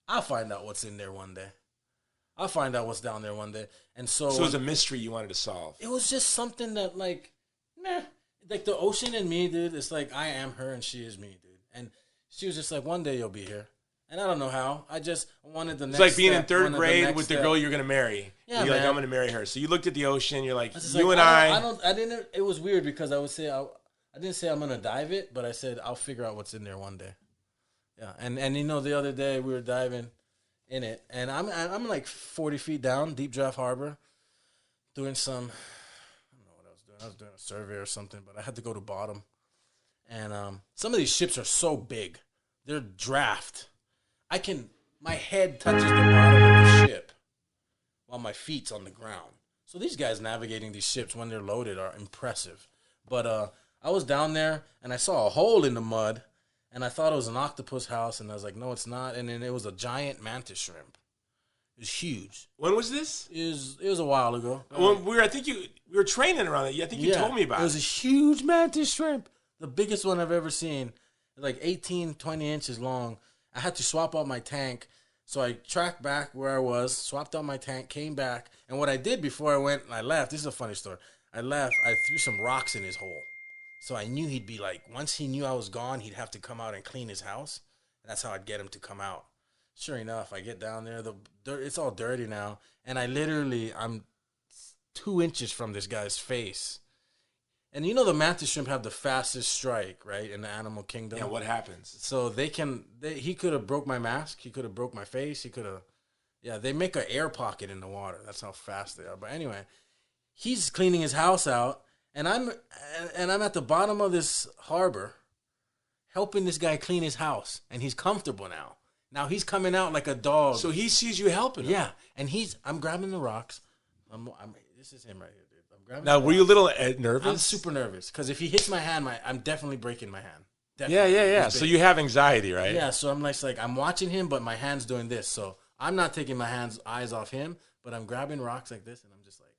I'll find out what's in there one day. I'll find out what's down there one day. And so it was a mystery you wanted to solve. It was just something that like the ocean and me, dude, it's like I am her and she is me, dude. And she was just like, one day you'll be here. And I don't know how. I just wanted the next It's like being step, in third grade with the girl you're going to marry. Yeah, you're man. like, I'm going to marry her. So you looked at the ocean. You're like, I didn't. It was weird because I would say, I didn't say I'm going to dive it, but I said, I'll figure out what's in there one day. Yeah. And the other day we were diving in it. And I'm like 40 feet down, Deep Draft Harbor, doing some, I don't know what I was doing. I was doing a survey or something, but I had to go to bottom. And some of these ships are so big. They're draft. My head touches the bottom of the ship while my feet's on the ground. So these guys navigating these ships when they're loaded are impressive. But I was down there and I saw a hole in the mud and I thought it was an octopus house and I was like, no, it's not. And then it was a giant mantis shrimp. It was huge. When was this? It was a while ago. Well, we were training around it. I think you told me about it. It was a huge mantis shrimp. The biggest one I've ever seen. It like 18, 20 inches long. I had to swap out my tank. So I tracked back where I was, swapped out my tank, came back. And what I did before I left, this is a funny story. I threw some rocks in his hole. So I knew he'd be like, once he knew I was gone, he'd have to come out and clean his house. And that's how I'd get him to come out. Sure enough, I get down there. The dirt, it's all dirty now. And I'm 2 inches from this guy's face. And you know the mantis shrimp have the fastest strike, right, in the animal kingdom? Yeah, what happens? So he could have broke my mask. He could have broke my face. They make an air pocket in the water. That's how fast they are. But anyway, he's cleaning his house out. And I'm at the bottom of this harbor helping this guy clean his house. And he's comfortable now. Now he's coming out like a dog. So he sees you helping him. Yeah. And I'm grabbing the rocks. This is him right here, dude. I'm grabbing now, were you a little nervous? I'm super nervous. Because if he hits my hand, I'm definitely breaking my hand. Definitely. Yeah. So you have anxiety, right? Yeah. So I'm like I'm watching him, but my hand's doing this. So I'm not taking my eyes off him, but I'm grabbing rocks like this. And I'm just like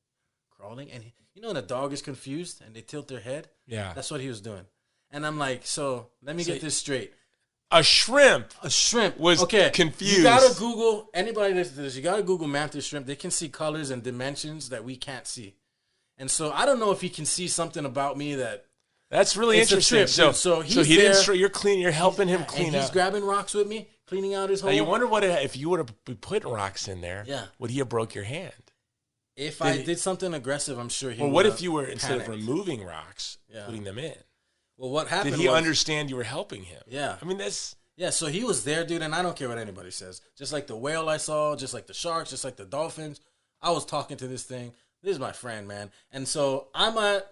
crawling. And you know when a dog is confused and they tilt their head? Yeah. That's what he was doing. And I'm like, so let me get this straight. A shrimp was confused. You gotta Google, anybody listen to this, you gotta Google mantis shrimp. They can see colors and dimensions that we can't see. And so I don't know if he can see something about me that's really interesting. So you're helping him clean and he's grabbing rocks with me, cleaning out his hole. Now you wonder if you would have put rocks in there, would he have broke your hand? If I did something aggressive, I'm sure he would. Or what if you were, instead of removing rocks, putting them in? Well, what happened? Did he understand you were helping him? Yeah. I mean, that's... Yeah, so he was there, dude, and I don't care what anybody says. Just like the whale I saw, just like the sharks, just like the dolphins, I was talking to this thing. This is my friend, man. And so I'm at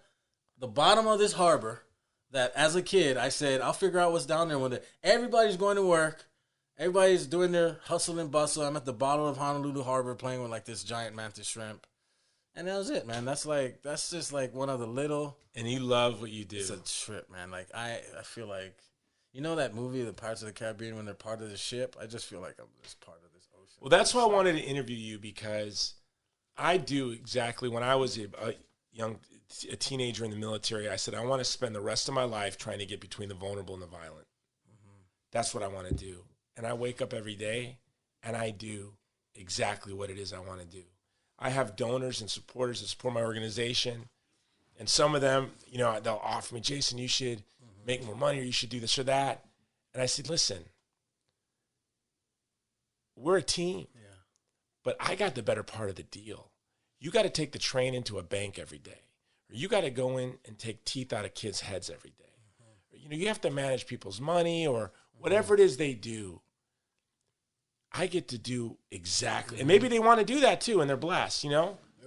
the bottom of this harbor that, as a kid, I said, I'll figure out what's down there one day. Everybody's going to work. Everybody's doing their hustle and bustle. I'm at the bottom of Honolulu Harbor playing with, like, this giant mantis shrimp. And that was it, man. That's just like one of the little. And you love what you do. It's a trip, man. Like I feel like, you know that movie, The Pirates of the Caribbean, when they're part of the ship. I just feel like I'm just part of this ocean. Well, that's why I wanted to interview you, because I do exactly. When I was a teenager in the military, I said I want to spend the rest of my life trying to get between the vulnerable and the violent. Mm-hmm. That's what I want to do. And I wake up every day and I do exactly what it is I want to do. I have donors and supporters that support my organization. And some of them, they'll offer me, Jason, you should make more money, or you should do this or that. And I said, listen, we're a team, but I got the better part of the deal. You got to take the train into a bank every day, or you got to go in and take teeth out of kids' heads every day. Mm-hmm. You have to manage people's money or whatever it is they do. I get to do exactly, and maybe they want to do that too, and they're blessed,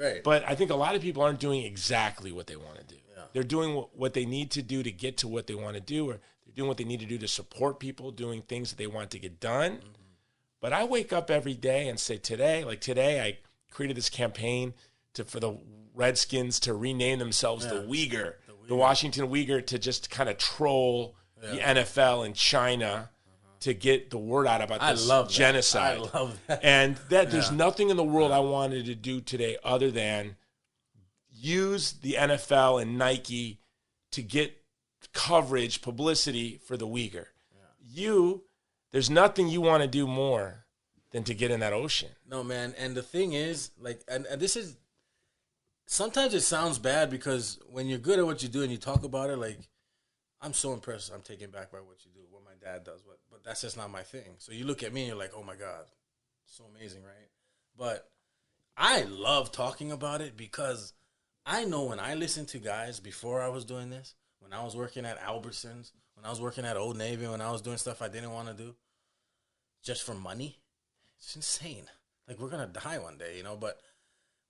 Right. But I think a lot of people aren't doing exactly what they want to do. Yeah. They're doing what they need to do to get to what they want to do, or they're doing what they need to do to support people, doing things that they want to get done. Mm-hmm. But I wake up every day and say, today I created this campaign for the Redskins to rename themselves the Uyghur, the Washington Uyghur, to just kind of troll the NFL in China. To get the word out about this genocide. I love that. And there's nothing in the world I wanted to do today other than use the NFL and Nike to get coverage, publicity for the Uyghur. Yeah. There's nothing you want to do more than to get in that ocean. No, man. And the thing is, and this is, sometimes it sounds bad because when you're good at what you do and you talk about it, I'm so impressed. I'm taken back by what you do, what my dad does, but that's just not my thing. So you look at me and you're like, oh my God, so amazing, right? But I love talking about it because I know when I listened to guys before I was doing this, when I was working at Albertsons, when I was working at Old Navy, when I was doing stuff I didn't want to do, just for money, it's insane. We're going to die one day, But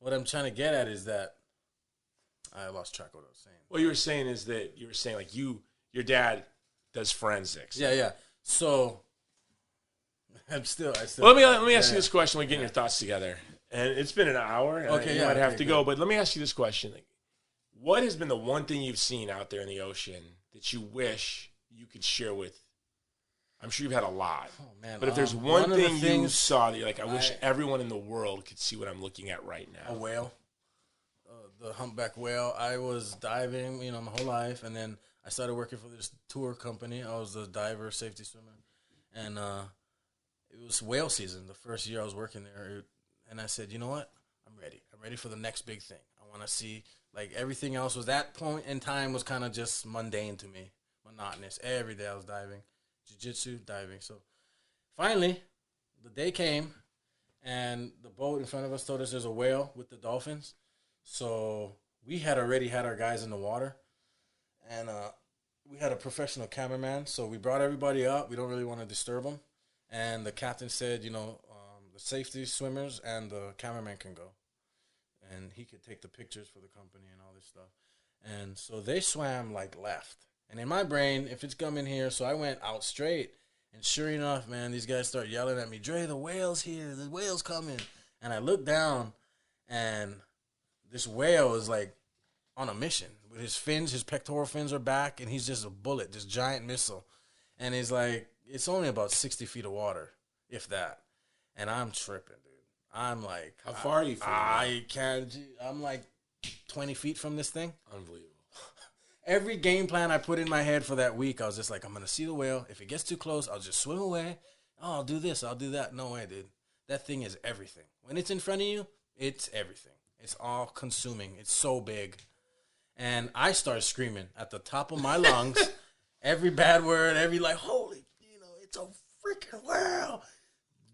what I'm trying to get at is that I lost track of what I was saying. What you were saying is that your dad does forensics. Yeah. So I still. Well, let me ask you this question. We're getting your thoughts together, and it's been an hour. Okay, you might have to go, but let me ask you this question: what has been the one thing you've seen out there in the ocean that you wish you could share with? I'm sure you've had a lot. Oh man! But if there's one thing you saw that you're like, I wish everyone in the world could see what I'm looking at right now. A whale. The humpback whale. I was diving, my whole life, and then I started working for this tour company. I was the diver, safety swimmer, and it was whale season. The first year I was working there, and I said, you know what? I'm ready. I'm ready for the next big thing. I want to see, like, everything else was, that point in time was kind of just mundane to me, monotonous. Every day I was diving, jiu-jitsu, diving. So finally, the day came, and the boat in front of us told us there's a whale with the dolphins. So we had already had our guys in the water, and we had a professional cameraman. So we brought everybody up. We don't really want to disturb them. And the captain said, the safety swimmers and the cameraman can go. And he could take the pictures for the company and all this stuff. And so they swam, like, left. And in my brain, if it's coming here, so I went out straight. And sure enough, man, these guys start yelling at me, Dre, the whale's here. The whale's coming. And I look down, and this whale is, like, on a mission. With his fins, his pectoral fins are back, and he's just a bullet, this giant missile. And he's like, it's only about 60 feet of water, if that. And I'm tripping, dude. I'm like, how far are you from I'm like 20 feet from this thing. Unbelievable. Every game plan I put in my head for that week, I was just like, I'm going to see the whale. If it gets too close, I'll just swim away. Oh, I'll do this. I'll do that. No way, dude. That thing is everything. When it's in front of you, it's everything. It's all consuming. It's so big. And I started screaming at the top of my lungs, every bad word, every like, holy, it's a freaking whale.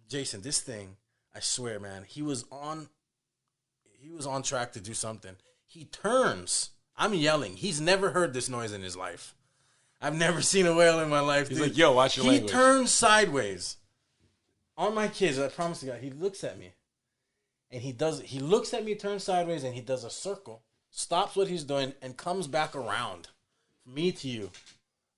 Jason, this thing, I swear, man, he was on track to do something. He turns. I'm yelling. He's never heard this noise in his life. I've never seen a whale in my life. He's dude. like, yo, watch your language. He turns sideways. On my kids, I promise to God, he looks at me. And he looks at me, turns sideways, and he does a circle, stops what he's doing, and comes back around. Me to you.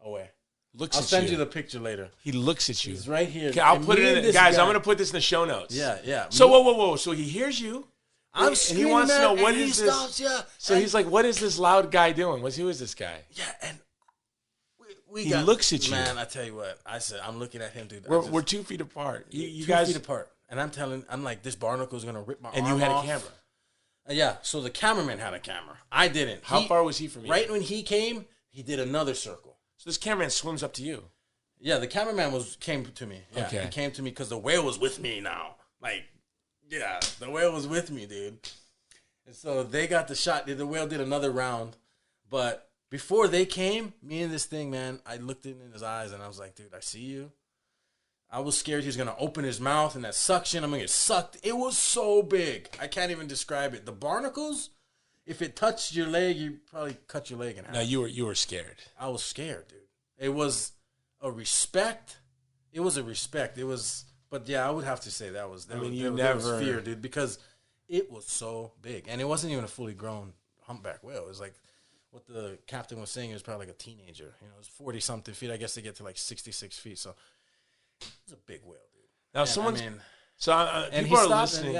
Away. I'll send you the picture later. He looks at you. He's right here. Okay, I'll put it in. Guys, I'm going to put this in the show notes. Yeah. So, whoa. So he hears you. I'm And screaming, he wants to know, what and is he this? stops, yeah. So he's like, what is this loud guy doing? Who is this guy? Yeah, and he looks at you. Man, I tell you what. I said, I'm looking at him, dude. We're 2 feet apart. You 2 guys feet apart. And I'm like, this barnacle's going to rip my arm off. And you had a camera. Yeah, so the cameraman had a camera. I didn't. How far was he from you? Right when he came, he did another circle. So this cameraman swims up to you. Yeah, the cameraman came to me. Yeah, okay. He came to me because the whale was with me now. Like, yeah, the whale was with me, dude. And so they got the shot. The whale did another round. But before they came, me and this thing, man, I looked in his eyes and I was like, dude, I see you. I was scared he was going to open his mouth and that suction, I'm going to get sucked. It was so big. I can't even describe it. The barnacles, if it touched your leg, you probably cut your leg in half. No, you were scared. I was scared, dude. It was a respect. It was a respect. It was, but yeah, I would have to say that was fear, dude, because it was so big. And it wasn't even a fully grown humpback whale. It was like, what the captain was saying, it was probably like a teenager. It was 40-something feet. I guess they get to like 66 feet. So it's a big whale, dude. Now, people are listening.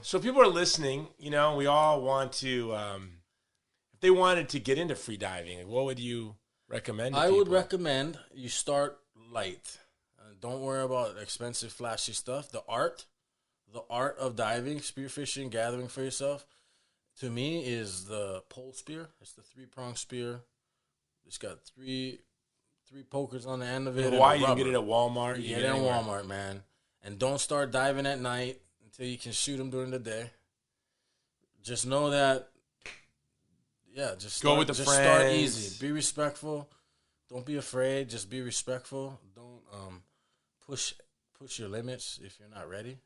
So people are listening. We all want to, if they wanted to get into free diving, what would you recommend to people? I would recommend you start light. Don't worry about expensive, flashy stuff. The art of diving, spearfishing, gathering for yourself, to me, is the pole spear. It's the 3-prong spear. It's got three pokers on the end of it. Why you can get it at Walmart? You get it at Walmart, man. And don't start diving at night until you can shoot them during the day. Just know that, go with the friends. Start easy. Be respectful. Don't be afraid. Just be respectful. Don't push your limits if you're not ready.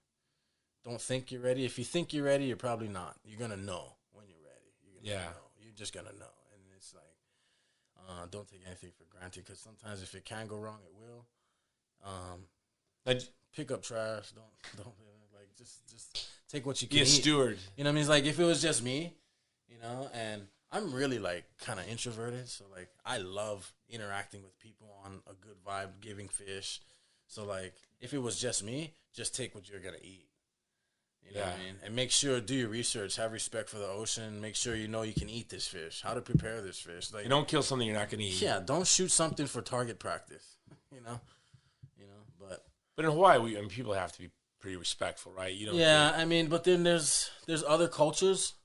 Don't think you're ready. If you think you're ready, you're probably not. You're going to know when you're ready. You're just going to know. And it's like, don't take anything for granted, because sometimes if it can go wrong, it will. Pick up trash. Don't like just take what you can eat. Be a steward. You know what I mean? It's like, if it was just me, and I'm really like kind of introverted, so like I love interacting with people on a good vibe, giving fish. So like, if it was just me, just take what you're gonna eat. You know what I mean? And make sure, do your research, have respect for the ocean, make sure you can eat this fish, how to prepare this fish. Like, and don't kill something you're not going to eat. Yeah, don't shoot something for target practice. But in Hawaii, people have to be pretty respectful, right? I mean, but then there's other cultures.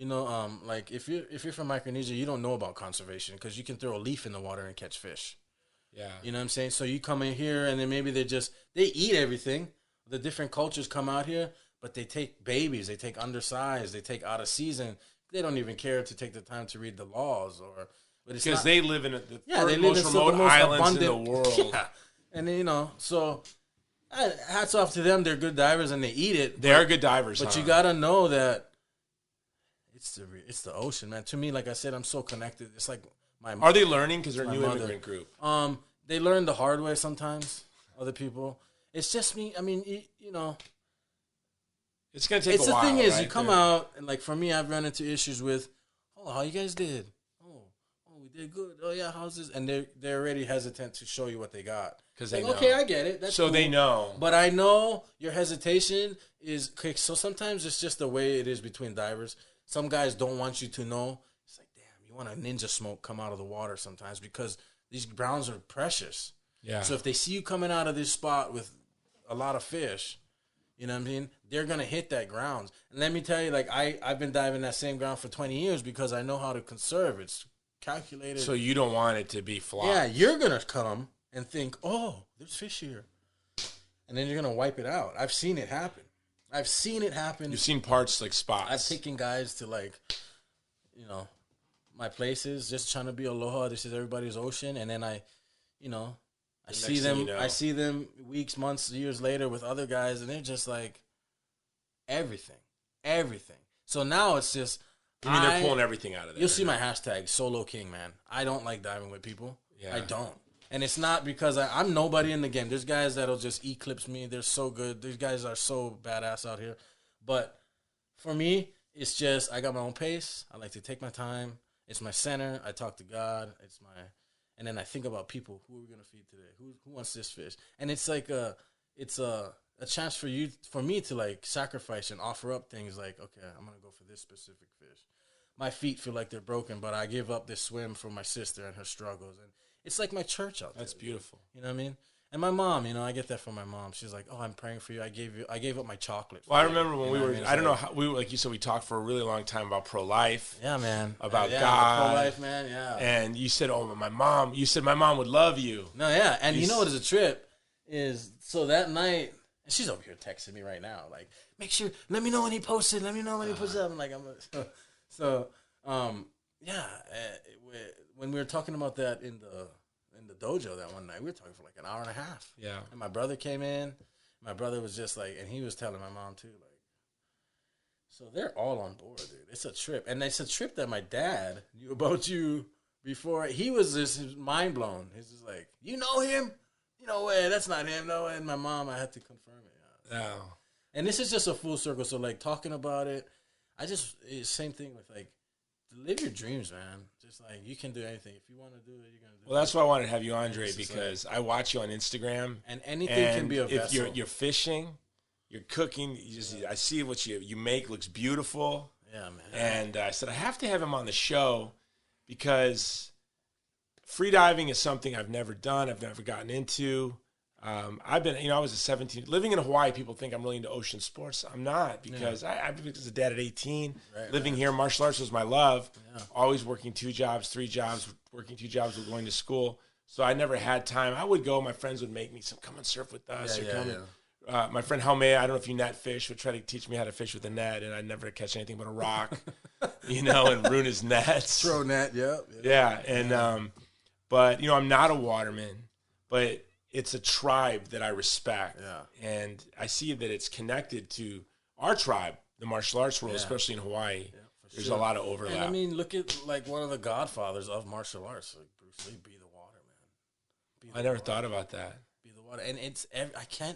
You know, like if you're from Micronesia, you don't know about conservation because you can throw a leaf in the water and catch fish. Yeah. You know what I'm saying? So you come in here and then maybe they eat everything. The different cultures come out here, but they take babies, they take undersized, they take out of season. They don't even care to take the time to read the laws but it's because they live in the most remote islands in the world. Yeah. And then, so hats off to them. They're good divers and they eat it. They are good divers, but you gotta know that it's the ocean, man. To me, like I said, I'm so connected. It's like Are they learning because they're a new mother. immigrant group? They learn the hard way sometimes. Other people. It's just me. I mean, it's gonna take a while. The thing is, right? you come out and like for me, I've run into issues with, how you guys did? Oh, we did good. Oh yeah, how's this? And they're already hesitant to show you what they got because they know. Okay, I get it. That's so cool. They know. But I know your hesitation is quick. So sometimes it's just the way it is between divers. Some guys don't want you to know. It's like, damn, you want a ninja smoke come out of the water sometimes because these browns are precious. Yeah. So if they see you coming out of this spot with a lot of fish, you know what I mean? They're going to hit that ground. And let me tell you, like, I've been diving that same ground for 20 years because I know how to conserve. It's calculated. So you don't want it to be flopped. Yeah, you're going to come and think, oh, there's fish here. And then you're going to wipe it out. I've seen it happen. You've seen parts like spots. I've taken guys to like, my places, just trying to be aloha. This is everybody's ocean. And then I see them. I see them weeks, months, years later with other guys, and they're just like everything. So now it's just. I mean, they're pulling everything out of there. You'll see my hashtag Solo King, man. I don't like diving with people. Yeah. I don't. And it's not because I'm nobody in the game. There's guys that'll just eclipse me. They're so good. These guys are so badass out here. But for me, it's just I got my own pace. I like to take my time. It's my center. I talk to God. And then I think about people. Who are we gonna feed today? Who wants this fish? And it's like a chance for me to like sacrifice and offer up things like, okay, I'm gonna go for this specific fish. My feet feel like they're broken, but I give up this swim for my sister and her struggles. And it's like my church out there. That's beautiful. You know what I mean? And my mom, I get that from my mom. She's like, "Oh, I'm praying for you. I gave up my chocolate." Well, I remember when we were. I don't know how like you said, we talked for a really long time about pro-life. Yeah, man. About God. Pro-life, man. Yeah. And you said, "Oh, my mom." You said my mom would love you. No, yeah. And you know what is a trip is so that night. And she's over here texting me right now, like, "Make sure, let me know when he posted. Let me know when he puts up." I'm like, yeah. When we were talking about that in the dojo that one night, we were talking for like an hour and a half. Yeah. And my brother came in. My brother was just like, and he was telling my mom too, like, so they're all on board, dude. It's a trip. And it's a trip that my dad knew about you before. He was just mind blown. He's just like, you know him? No way, that's not him. No way. And my mom, I had to confirm it. Yeah. And this is just a full circle. So like talking about it, it's same thing with like, live your dreams, man. Just like you can do anything. If you want to do it, you're gonna do it. Well, that's why I wanted to have you, Andre, because I watch you on Instagram, and anything can be a vessel. If you're fishing, you're cooking, I see what you make looks beautiful. Yeah, man. And I said I have to have him on the show because freediving is something I've never done. I've never gotten into. I've been, I was 17. Living in Hawaii, people think I'm really into ocean sports. I'm not because I was a dad at 18. Living here, martial arts was my love. Yeah. Always working 2 jobs, 3 jobs, working 2 jobs with going to school. So I never had time. I would go. My friends would make me come and surf with us. My friend Helme, I don't know if you net fish, would try to teach me how to fish with a net, and I'd never catch anything but a rock, and ruin his nets. Throw net, yeah. And but I'm not a waterman, but it's a tribe that I respect. Yeah. And I see that it's connected to our tribe, the martial arts world, especially in Hawaii. Yeah, there's a lot of overlap. And I mean, look at like one of the godfathers of martial arts, like Bruce Lee, be the water, man. I never thought about that. Be the water. And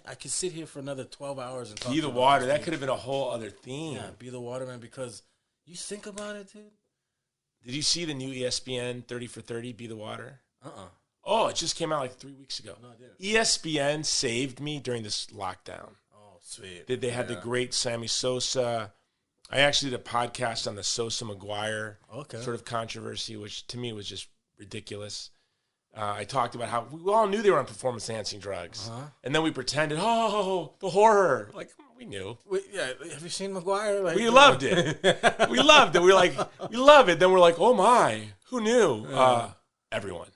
I could sit here for another 12 hours and talk Be the water. That could have been a whole other theme. Yeah, be the water, man, because you think about it, dude. Did you see the new ESPN 30 for 30, Be the Water? Oh, it just came out like 3 weeks ago. No, I didn't. ESPN saved me during this lockdown. Oh, sweet. They had the great Sammy Sosa. I actually did a podcast on the Sosa McGuire sort of controversy, which to me was just ridiculous. I talked about how we all knew they were on performance-enhancing drugs. And then we pretended, the horror. Like, We knew. Have you seen McGuire? Like, We loved it. We loved it. We were like, we love it. Then we're like, oh my, who knew? Everyone.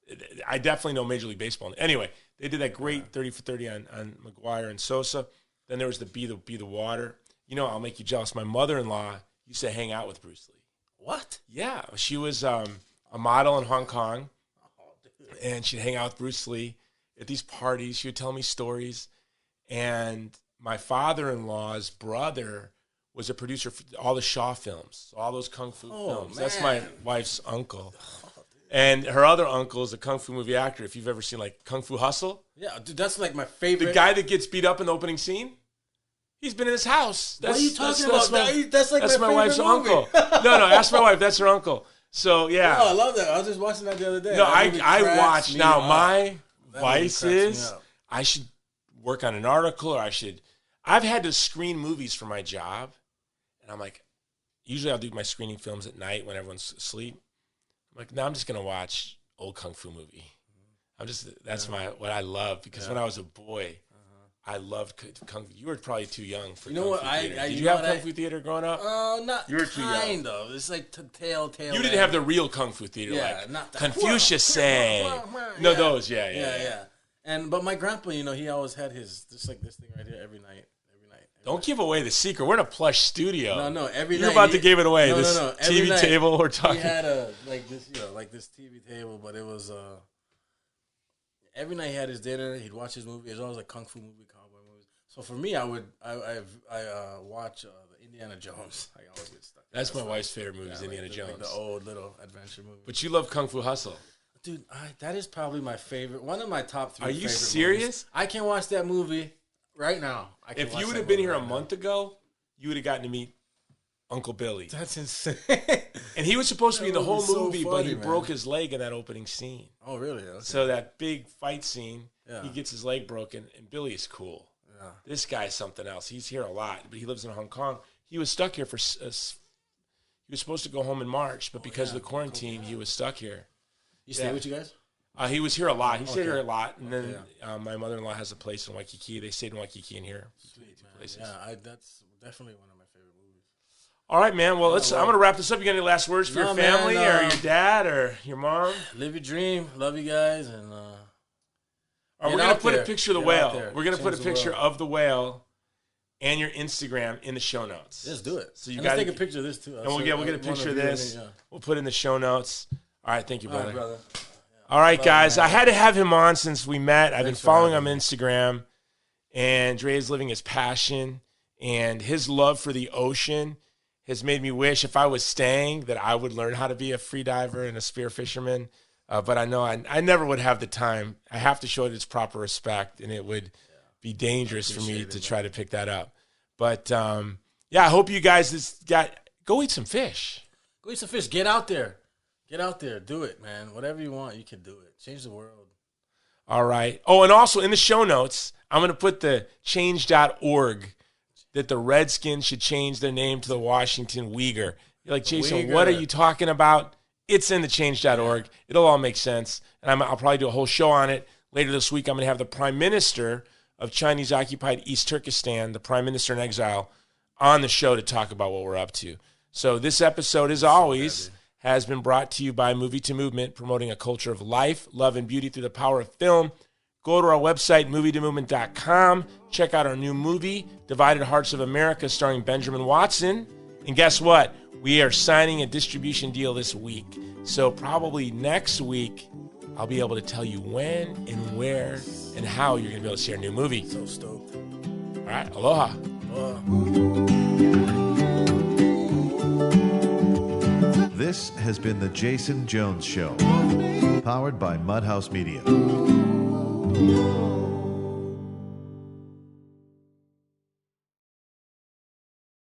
Yeah. I definitely know Major League Baseball. Anyway, they did that great 30 for 30 on McGuire and Sosa. Then there was the Be the Water. You know, I'll make you jealous. My mother-in-law used to hang out with Bruce Lee. What? Yeah, she was a model in Hong Kong, and she'd hang out with Bruce Lee at these parties. She would tell me stories, and my father-in-law's brother was a producer for all the Shaw films, all those kung fu films. Man. That's my wife's uncle. And her other uncle is a kung fu movie actor. If you've ever seen like Kung Fu Hustle. Yeah, dude, that's like my favorite. The guy that gets beat up in the opening scene, he's been in his house. What are you talking about? That's my wife's uncle. No, ask my wife. That's her uncle. So, yeah. Oh, I love that. I was just watching that the other day. No, I watch. Now, my vice is I I should work on an article, or I've had to screen movies for my job. And I'm like, usually I'll do my screening films at night when everyone's asleep. I'm like, no, I'm just going to watch old Kung Fu movie. That's what I love, because when I was a boy, I loved Kung Fu. You were probably too young for Kung Fu theater. Did you have Kung Fu theater growing up? Not you were too young. Kind of. It's like tail. You didn't have the real Kung Fu theater, like not Confucius saying. No, those, yeah. But my grandpa, he always had his this thing right here every night. Don't give away the secret. We're in a plush studio. No. Every night you're about to give it away. No. This Every TV night, table we're talking. He had this TV table, but it was every night he had his dinner. He'd watch his movie. It was always like kung fu movie, cowboy movies. So for me, I watch the Indiana Jones. I always get stuck. That's my wife's favorite movie, is Indiana Jones. Like the old little adventure movie. But you love Kung Fu Hustle. Dude, that is probably my favorite. One of my top 3 Are favorite you serious? Movies. I can watch that movie right now. If you would have been here a month ago, you would have gotten to meet Uncle Billy. That's insane. And he was supposed to be in the whole movie, so but he funny, broke his leg in that opening scene. Oh, really? Okay. So that big fight scene, he gets his leg broken, and Billy is cool. Yeah. This guy's something else. He's here a lot, but he lives in Hong Kong. He was stuck here he was supposed to go home in March, but because of the quarantine, he was stuck here. You stay with you guys? He was here a lot. He stayed here a lot. And then my mother-in-law has a place in Waikiki. They stayed in Waikiki and here. Sweet, places. Yeah, that's definitely one of my favorite movies. All right, man. Well, I'm going to wrap this up. You got any last words for your family or your dad or your mom? Live your dream. Love you guys. And we're going to put a picture of the whale. We're going to put a picture of the whale and your Instagram in the show notes. Just do it. So you got to take a picture of this, too. And we'll get a picture of this. We'll put it in the show notes. All right. Thank you, brother. All right, brother. All right, guys. I had to have him on since we met. I've been following him on Instagram. And Dre is living his passion. And his love for the ocean has made me wish, if I was staying, that I would learn how to be a free diver and a spear fisherman. But I know I never would have the time. I have to show it its proper respect, and it would be dangerous for me to try to pick that up. But, I hope you guys go eat some fish. Go eat some fish. Get out there. Get out there. Do it, man. Whatever you want, you can do it. Change the world. All right. Oh, and also in the show notes, I'm going to put the change.org that the Redskins should change their name to the Washington Uyghur. You're like, Jason, what are you talking about? It's in the change.org. It'll all make sense. And I'll probably do a whole show on it. Later this week, I'm going to have the Prime Minister of Chinese-occupied East Turkestan, the Prime Minister in exile, on the show to talk about what we're up to. So this episode, as always, has been brought to you by Movie to Movement, promoting a culture of life, love, and beauty through the power of film. Go to our website, movie2movement.com. Check out our new movie, Divided Hearts of America, starring Benjamin Watson. And guess what? We are signing a distribution deal this week. So probably next week, I'll be able to tell you when and where and how you're going to be able to see our new movie. So stoked. All right. Aloha. This has been the Jason Jones Show, powered by Mudhouse Media.